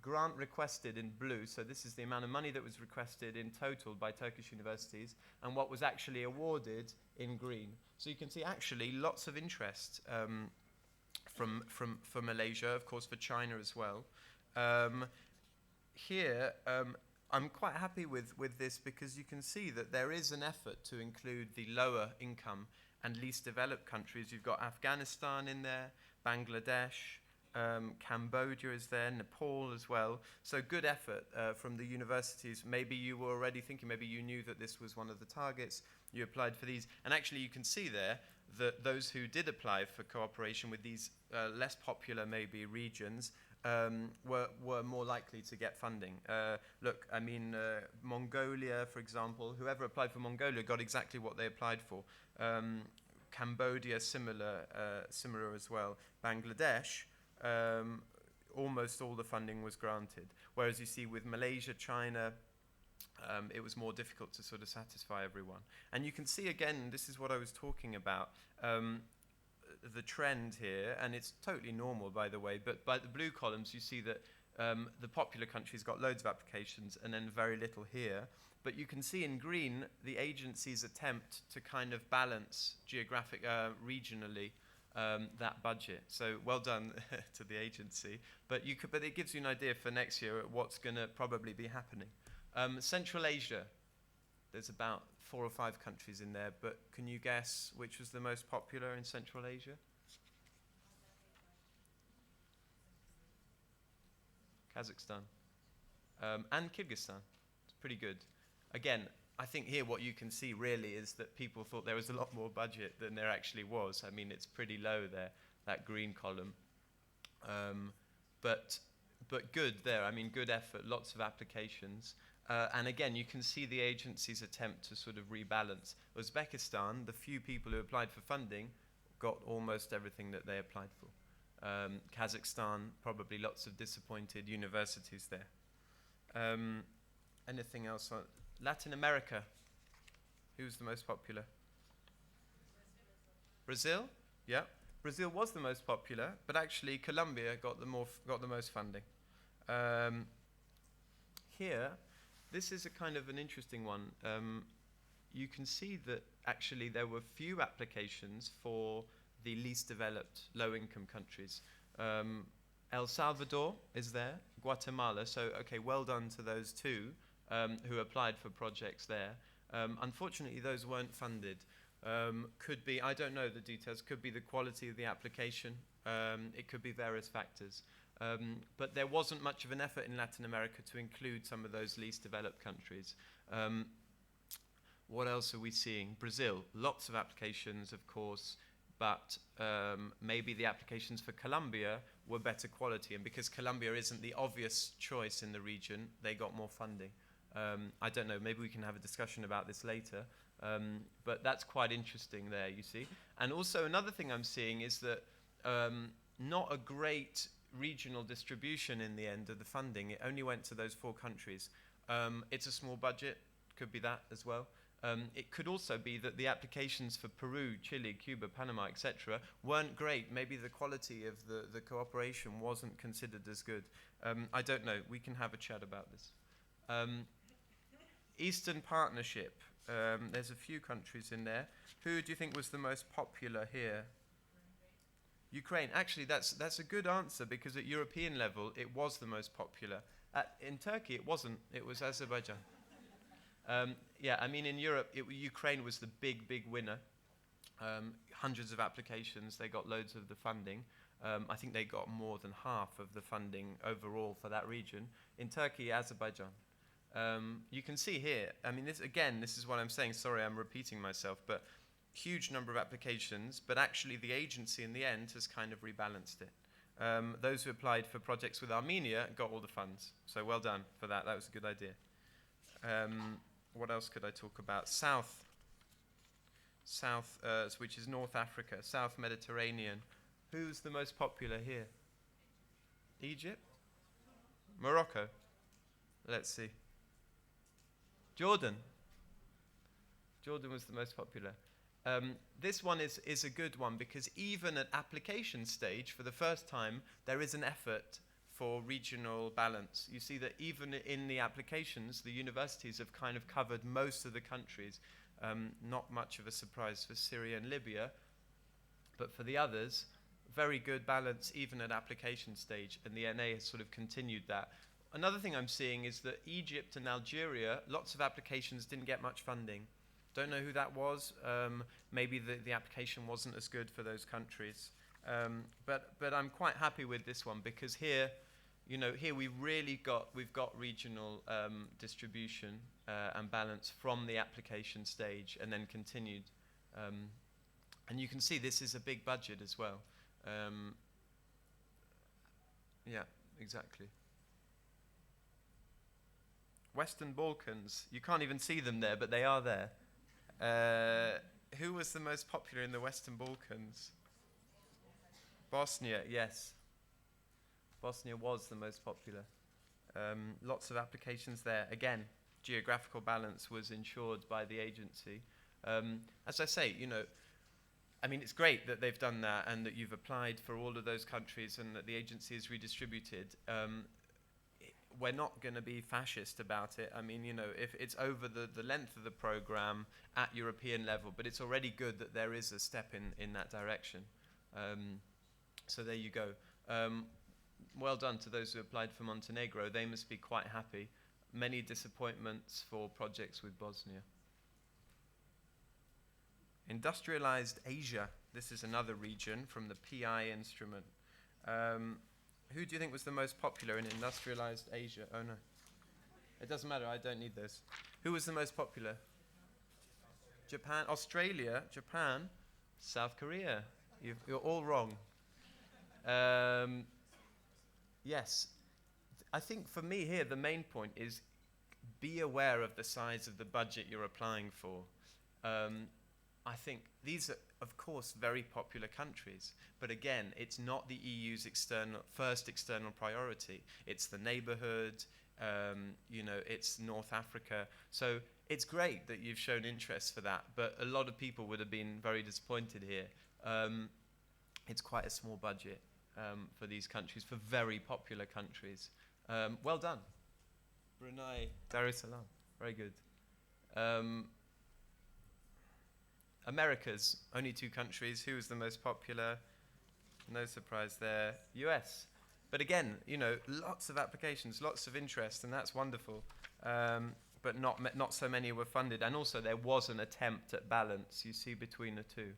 E: grant requested in blue, so this is the amount of money that was requested in total by Turkish universities, and what was actually awarded in green. So you can see actually lots of interest for Malaysia, of course for China as well. Here, I'm quite happy with this because you can see that there is an effort to include the lower income and least developed countries. You've got Afghanistan in there, Bangladesh, Cambodia is there, Nepal as well. So good effort from the universities. Maybe you were already thinking, maybe you knew that this was one of the targets. You applied for these. And actually you can see there that those who did apply for cooperation with these less popular maybe regions were more likely to get funding. Look, I mean, Mongolia, for example, whoever applied for Mongolia got exactly what they applied for. Cambodia, similar as well. Bangladesh, almost all the funding was granted. Whereas you see with Malaysia, China, it was more difficult to sort of satisfy everyone. And you can see again, this is what I was talking about, the trend here, and it's totally normal, by the way, but by the blue columns you see that the popular countries got loads of applications and then very little here. But you can see in green the agency's attempt to kind of balance geographic, regionally, that budget. So well done to the agency. But it gives you an idea for next year what's going to probably be happening. Central Asia, there's about 4 or 5 countries in there, but can you guess which was the most popular in Central Asia? Kazakhstan. And Kyrgyzstan. It's pretty good. Again, I think here what you can see really is that people thought there was a lot more budget than there actually was. I mean, it's pretty low there, that green column. But good there. I mean, good effort, lots of applications. And again, you can see the agency's attempt to sort of rebalance. Uzbekistan, the few people who applied for funding, got almost everything that they applied for. Kazakhstan, probably lots of disappointed universities there. Anything else? Latin America, who's the most popular? Brazil? Yeah. Brazil was the most popular, but actually Colombia got the most funding. Here, this is a kind of an interesting one. You can see that actually there were few applications for the least developed, low-income countries. El Salvador is there, Guatemala, so okay, well done to those two who applied for projects there. Unfortunately, those weren't funded. Could be, I don't know the details, could be the quality of the application, it could be various factors. But there wasn't much of an effort in Latin America to include some of those least developed countries. What else are we seeing? Brazil, lots of applications, of course, but maybe the applications for Colombia were better quality, and because Colombia isn't the obvious choice in the region, they got more funding. I don't know, maybe we can have a discussion about this later, but that's quite interesting there, you see. And also another thing I'm seeing is that not a great regional distribution in the end of the funding. It only went to those 4 countries. It's a small budget, could be that as well. It could also be that the applications for Peru, Chile, Cuba, Panama, etc. weren't great. Maybe the quality of the cooperation wasn't considered as good. I don't know. We can have a chat about this. Eastern Partnership. There's a few countries in there. Who do you think was the most popular here? Ukraine. Actually, that's a good answer, because at European level, it was the most popular. In Turkey, it wasn't. It was Azerbaijan. Yeah, I mean, in Europe, Ukraine was the big winner. Hundreds of applications. They got loads of the funding. I think they got more than half of the funding overall for that region. In Turkey, Azerbaijan. You can see here, I mean, this is what I'm saying. Sorry, I'm repeating myself, but huge number of applications, but actually the agency in the end has kind of rebalanced it. Those who applied for projects with Armenia got all the funds. So well done for that. That was a good idea. What else could I talk about? South, which is North Africa, South Mediterranean. Who's the most popular here? Egypt? Morocco? Let's see. Jordan. Jordan was the most popular. This one is a good one, because even at application stage, for the first time, there is an effort for regional balance. You see that even in the applications, the universities have kind of covered most of the countries. Not much of a surprise for Syria and Libya, but for the others, very good balance even at application stage, and the NA has sort of continued that. Another thing I'm seeing is that Egypt and Algeria, lots of applications didn't get much funding. Don't know who that was. Maybe the application wasn't as good for those countries. But I'm quite happy with this one, because here, here we've got regional distribution and balance from the application stage, and then continued. And you can see this is a big budget as well. Yeah, exactly. Western Balkans. You can't even see them there, but they are there. Who was the most popular in the Western Balkans? Bosnia, yes. Bosnia was the most popular. Lots of applications there. Again, geographical balance was ensured by the agency. As I say, I mean, it's great that they've done that and that you've applied for all of those countries and that the agency is redistributed. We're not going to be fascist about it. I mean, if it's over the length of the program at European level, but it's already good that there is a step in that direction. So there you go. Well done to those who applied for Montenegro. They must be quite happy. Many disappointments for projects with Bosnia. Industrialized Asia. This is another region from the PI instrument. Who do you think was the most popular in industrialized Asia? Oh no. It doesn't matter, I don't need this. Who was the most popular? Japan, Australia, Japan, South Korea. You're all wrong. Yes. I think for me here, the main point is be aware of the size of the budget you're applying for. I think these are, of course, very popular countries. But again, it's not the EU's first external priority. It's the neighborhood, it's North Africa. So it's great that you've shown interest for that. But a lot of people would have been very disappointed here. It's quite a small budget for these countries, for very popular countries. Well done. Brunei, Dar es Salaam. Very good. Americas, only 2 countries. Who was the most popular? No surprise there. US. But again, lots of applications, lots of interest, and that's wonderful. But not so many were funded. And also there was an attempt at balance, you see, between the two.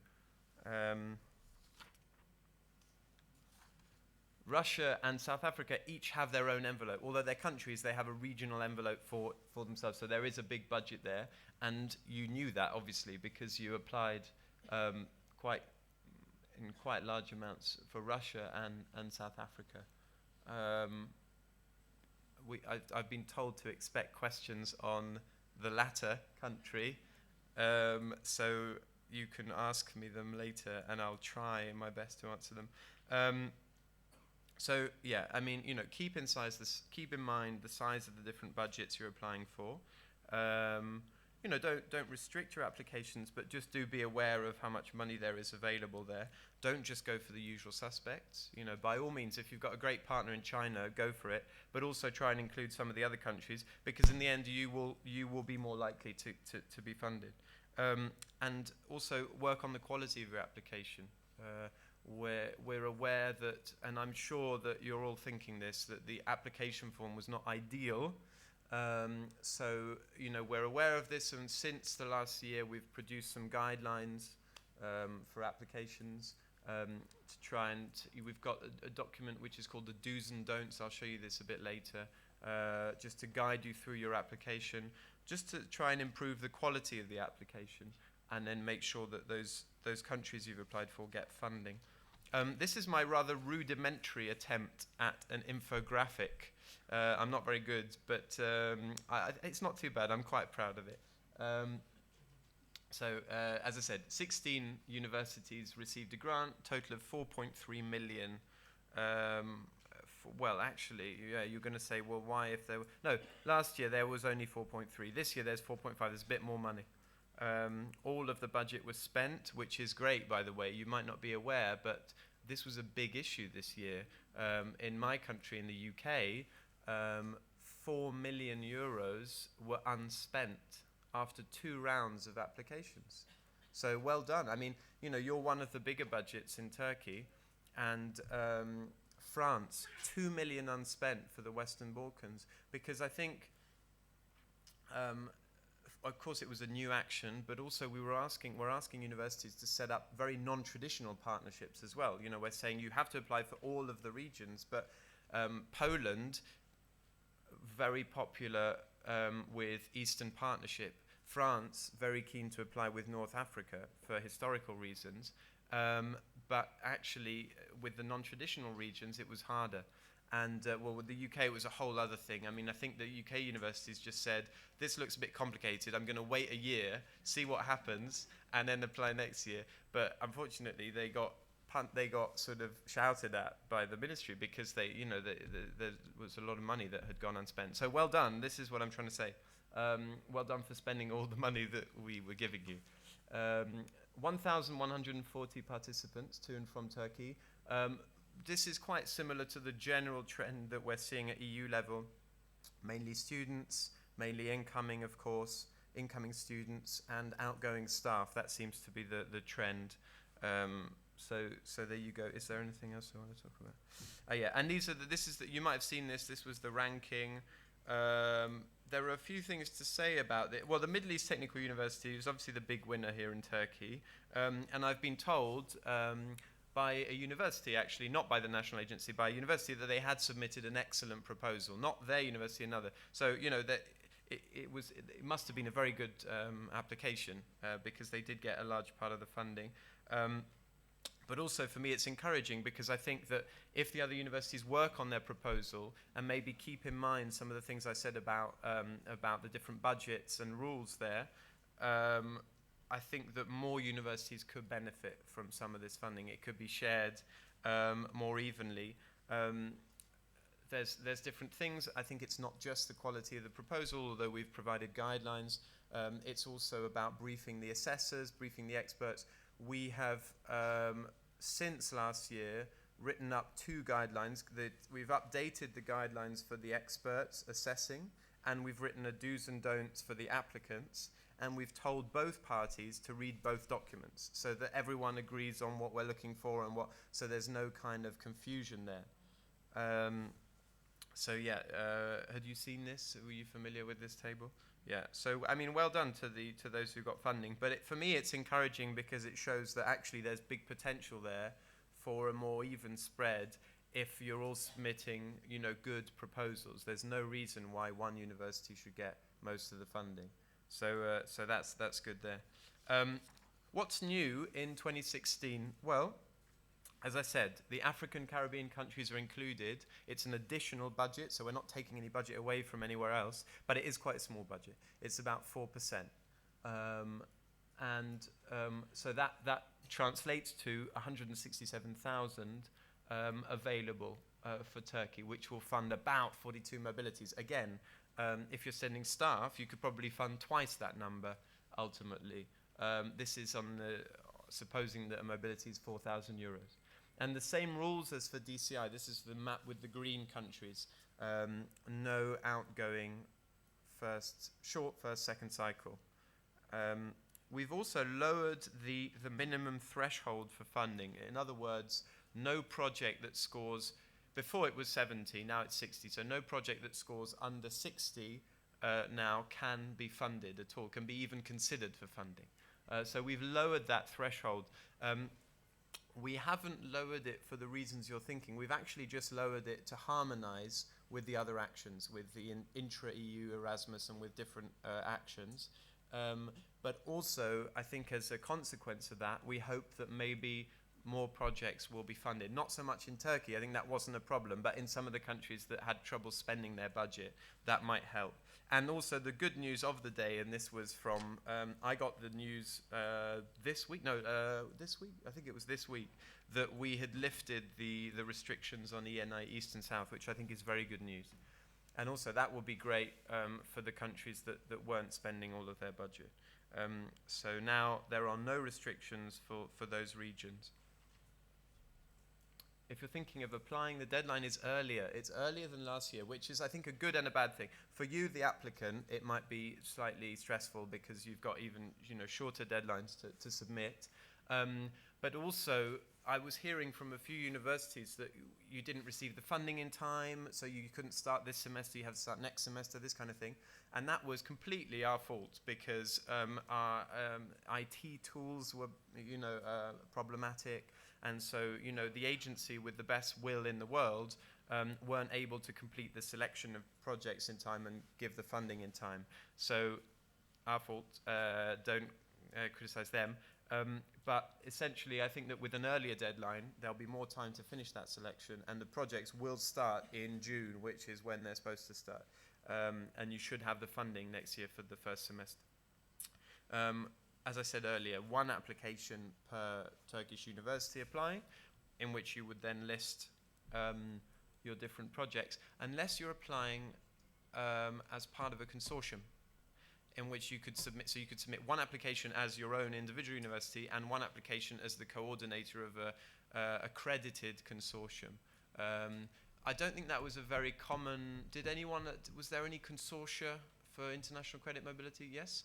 E: Russia and South Africa each have their own envelope. Although they're countries, they have a regional envelope for themselves. So there is a big budget there. And you knew that, obviously, because you applied in quite large amounts for Russia and South Africa. I've been told to expect questions on the latter country. So you can ask me them later, and I'll try my best to answer them. So yeah, I mean, keep in mind the size of the different budgets you're applying for. Don't restrict your applications, but just do be aware of how much money there is available there. Don't just go for the usual suspects. By all means, if you've got a great partner in China, go for it, but also try and include some of the other countries, because in the end, you will be more likely to be funded. And also work on the quality of your application. We're aware that, and I'm sure that you're all thinking this, that the application form was not ideal. So, we're aware of this, and since the last year, we've produced some guidelines for applications to try and, we've got a document which is called the do's and don'ts. I'll show you this a bit later, just to guide you through your application, just to try and improve the quality of the application, and then make sure that those countries you've applied for get funding. This is my rather rudimentary attempt at an infographic. I'm not very good, but it's not too bad. I'm quite proud of it. As I said, 16 universities received a grant, total of 4.3 million. Well, actually, yeah, you're going to say, well, why if there were... No, last year there was only 4.3. This year there's 4.5. There's a bit more money. All of the budget was spent, which is great, by the way. You might not be aware, but this was a big issue this year. In my country, in the UK, 4 million euros were unspent after 2 rounds of applications. So well done. I mean, you're one of the bigger budgets in Turkey, and France, 2 million unspent for the Western Balkans, because I think... of course, it was a new action, but also we're asking universities to set up very non-traditional partnerships as well. We're saying you have to apply for all of the regions, but Poland, very popular with Eastern Partnership. France, very keen to apply with North Africa for historical reasons, but actually with the non-traditional regions, it was harder. And with the UK, it was a whole other thing. I mean, I think the UK universities just said, this looks a bit complicated. I'm going to wait a year, see what happens, and then apply next year. But unfortunately, they got they got sort of shouted at by the ministry because there was a lot of money that had gone unspent. So well done. This is what I'm trying to say. Well done for spending all the money that we were giving you. 1,140 participants to and from Turkey. This is quite similar to the general trend that we're seeing at EU level. Mainly students, mainly incoming, of course, incoming students and outgoing staff. That seems to be the trend. So there you go. Is there anything else I want to talk about? Oh yeah, and you might have seen this. This was the ranking. There are a few things to say about it. Well, the Middle East Technical University is obviously the big winner here in Turkey, and I've been told by a university, actually, not by the national agency, by a university, that they had submitted an excellent proposal. Not their university, another. So that it must have been a very good application because they did get a large part of the funding. But also for me it's encouraging because I think that if the other universities work on their proposal and maybe keep in mind some of the things I said about the different budgets and rules there, I think that more universities could benefit from some of this funding. It could be shared more evenly. There's different things. I think it's not just the quality of the proposal, although we've provided guidelines. It's also about briefing the assessors, briefing the experts. We have, since last year, written up 2 guidelines. We've updated the guidelines for the experts assessing, and we've written a do's and don'ts for the applicants, and we've told both parties to read both documents so that everyone agrees on what we're looking for and so there's no kind of confusion there. So yeah, had you seen this? Were you familiar with this table? Yeah, so I mean, well done to those who got funding. But for me, it's encouraging because it shows that actually there's big potential there for a more even spread if you're all submitting, good proposals. There's no reason why one university should get most of the funding. So that's good there. What's new in 2016? Well, as I said, the African Caribbean countries are included. It's an additional budget, so we're not taking any budget away from anywhere else, but it is quite a small budget. It's about 4%. So that translates to 167,000 available for Turkey, which will fund about 42 mobilities. Again, if you're sending staff, you could probably fund twice that number ultimately. This is supposing that a mobility is 4,000 euros. And the same rules as for DCI. This is the map with the green countries. No outgoing short first, second cycle. We've also lowered the minimum threshold for funding. In other words, no project that scores, before it was 70, now it's 60. So no project that scores under 60 now can be funded at all, can be even considered for funding. So we've lowered that threshold. We haven't lowered it for the reasons you're thinking. We've actually just lowered it to harmonize with the other actions, with the intra-EU Erasmus and with different actions. But also, I think as a consequence of that, we hope that maybe more projects will be funded. Not so much in Turkey, I think that wasn't a problem, but in some of the countries that had trouble spending their budget, that might help. And also the good news of the day, and this was from, I got the news this week, I think it was this week, that we had lifted the restrictions on ENI East and South, which I think is very good news. And also that will be great for the countries that weren't spending all of their budget. So now there are no restrictions for those regions. If you're thinking of applying, the deadline is earlier. It's earlier than last year, which is, I think, a good and a bad thing. For you, the applicant, it might be slightly stressful because you've got even shorter deadlines to submit. But also, I was hearing from a few universities that you didn't receive the funding in time, so you couldn't start this semester, you have to start next semester, this kind of thing. And that was completely our fault because our IT tools were, problematic. And so, the agency with the best will in the world weren't able to complete the selection of projects in time and give the funding in time. So, our fault, don't criticize them. But essentially, I think that with an earlier deadline, there'll be more time to finish that selection, and the projects will start in June, which is when they're supposed to start. And you should have the funding next year for the first semester. as I said earlier, one application per Turkish university applying, in which you would then list your different projects, unless you're applying as part of a consortium, in which you could submit. So you could submit one application as your own individual university and one application as the coordinator of a accredited consortium. I don't think that was a very common. Did anyone? Was there any consortia for international credit mobility? Yes.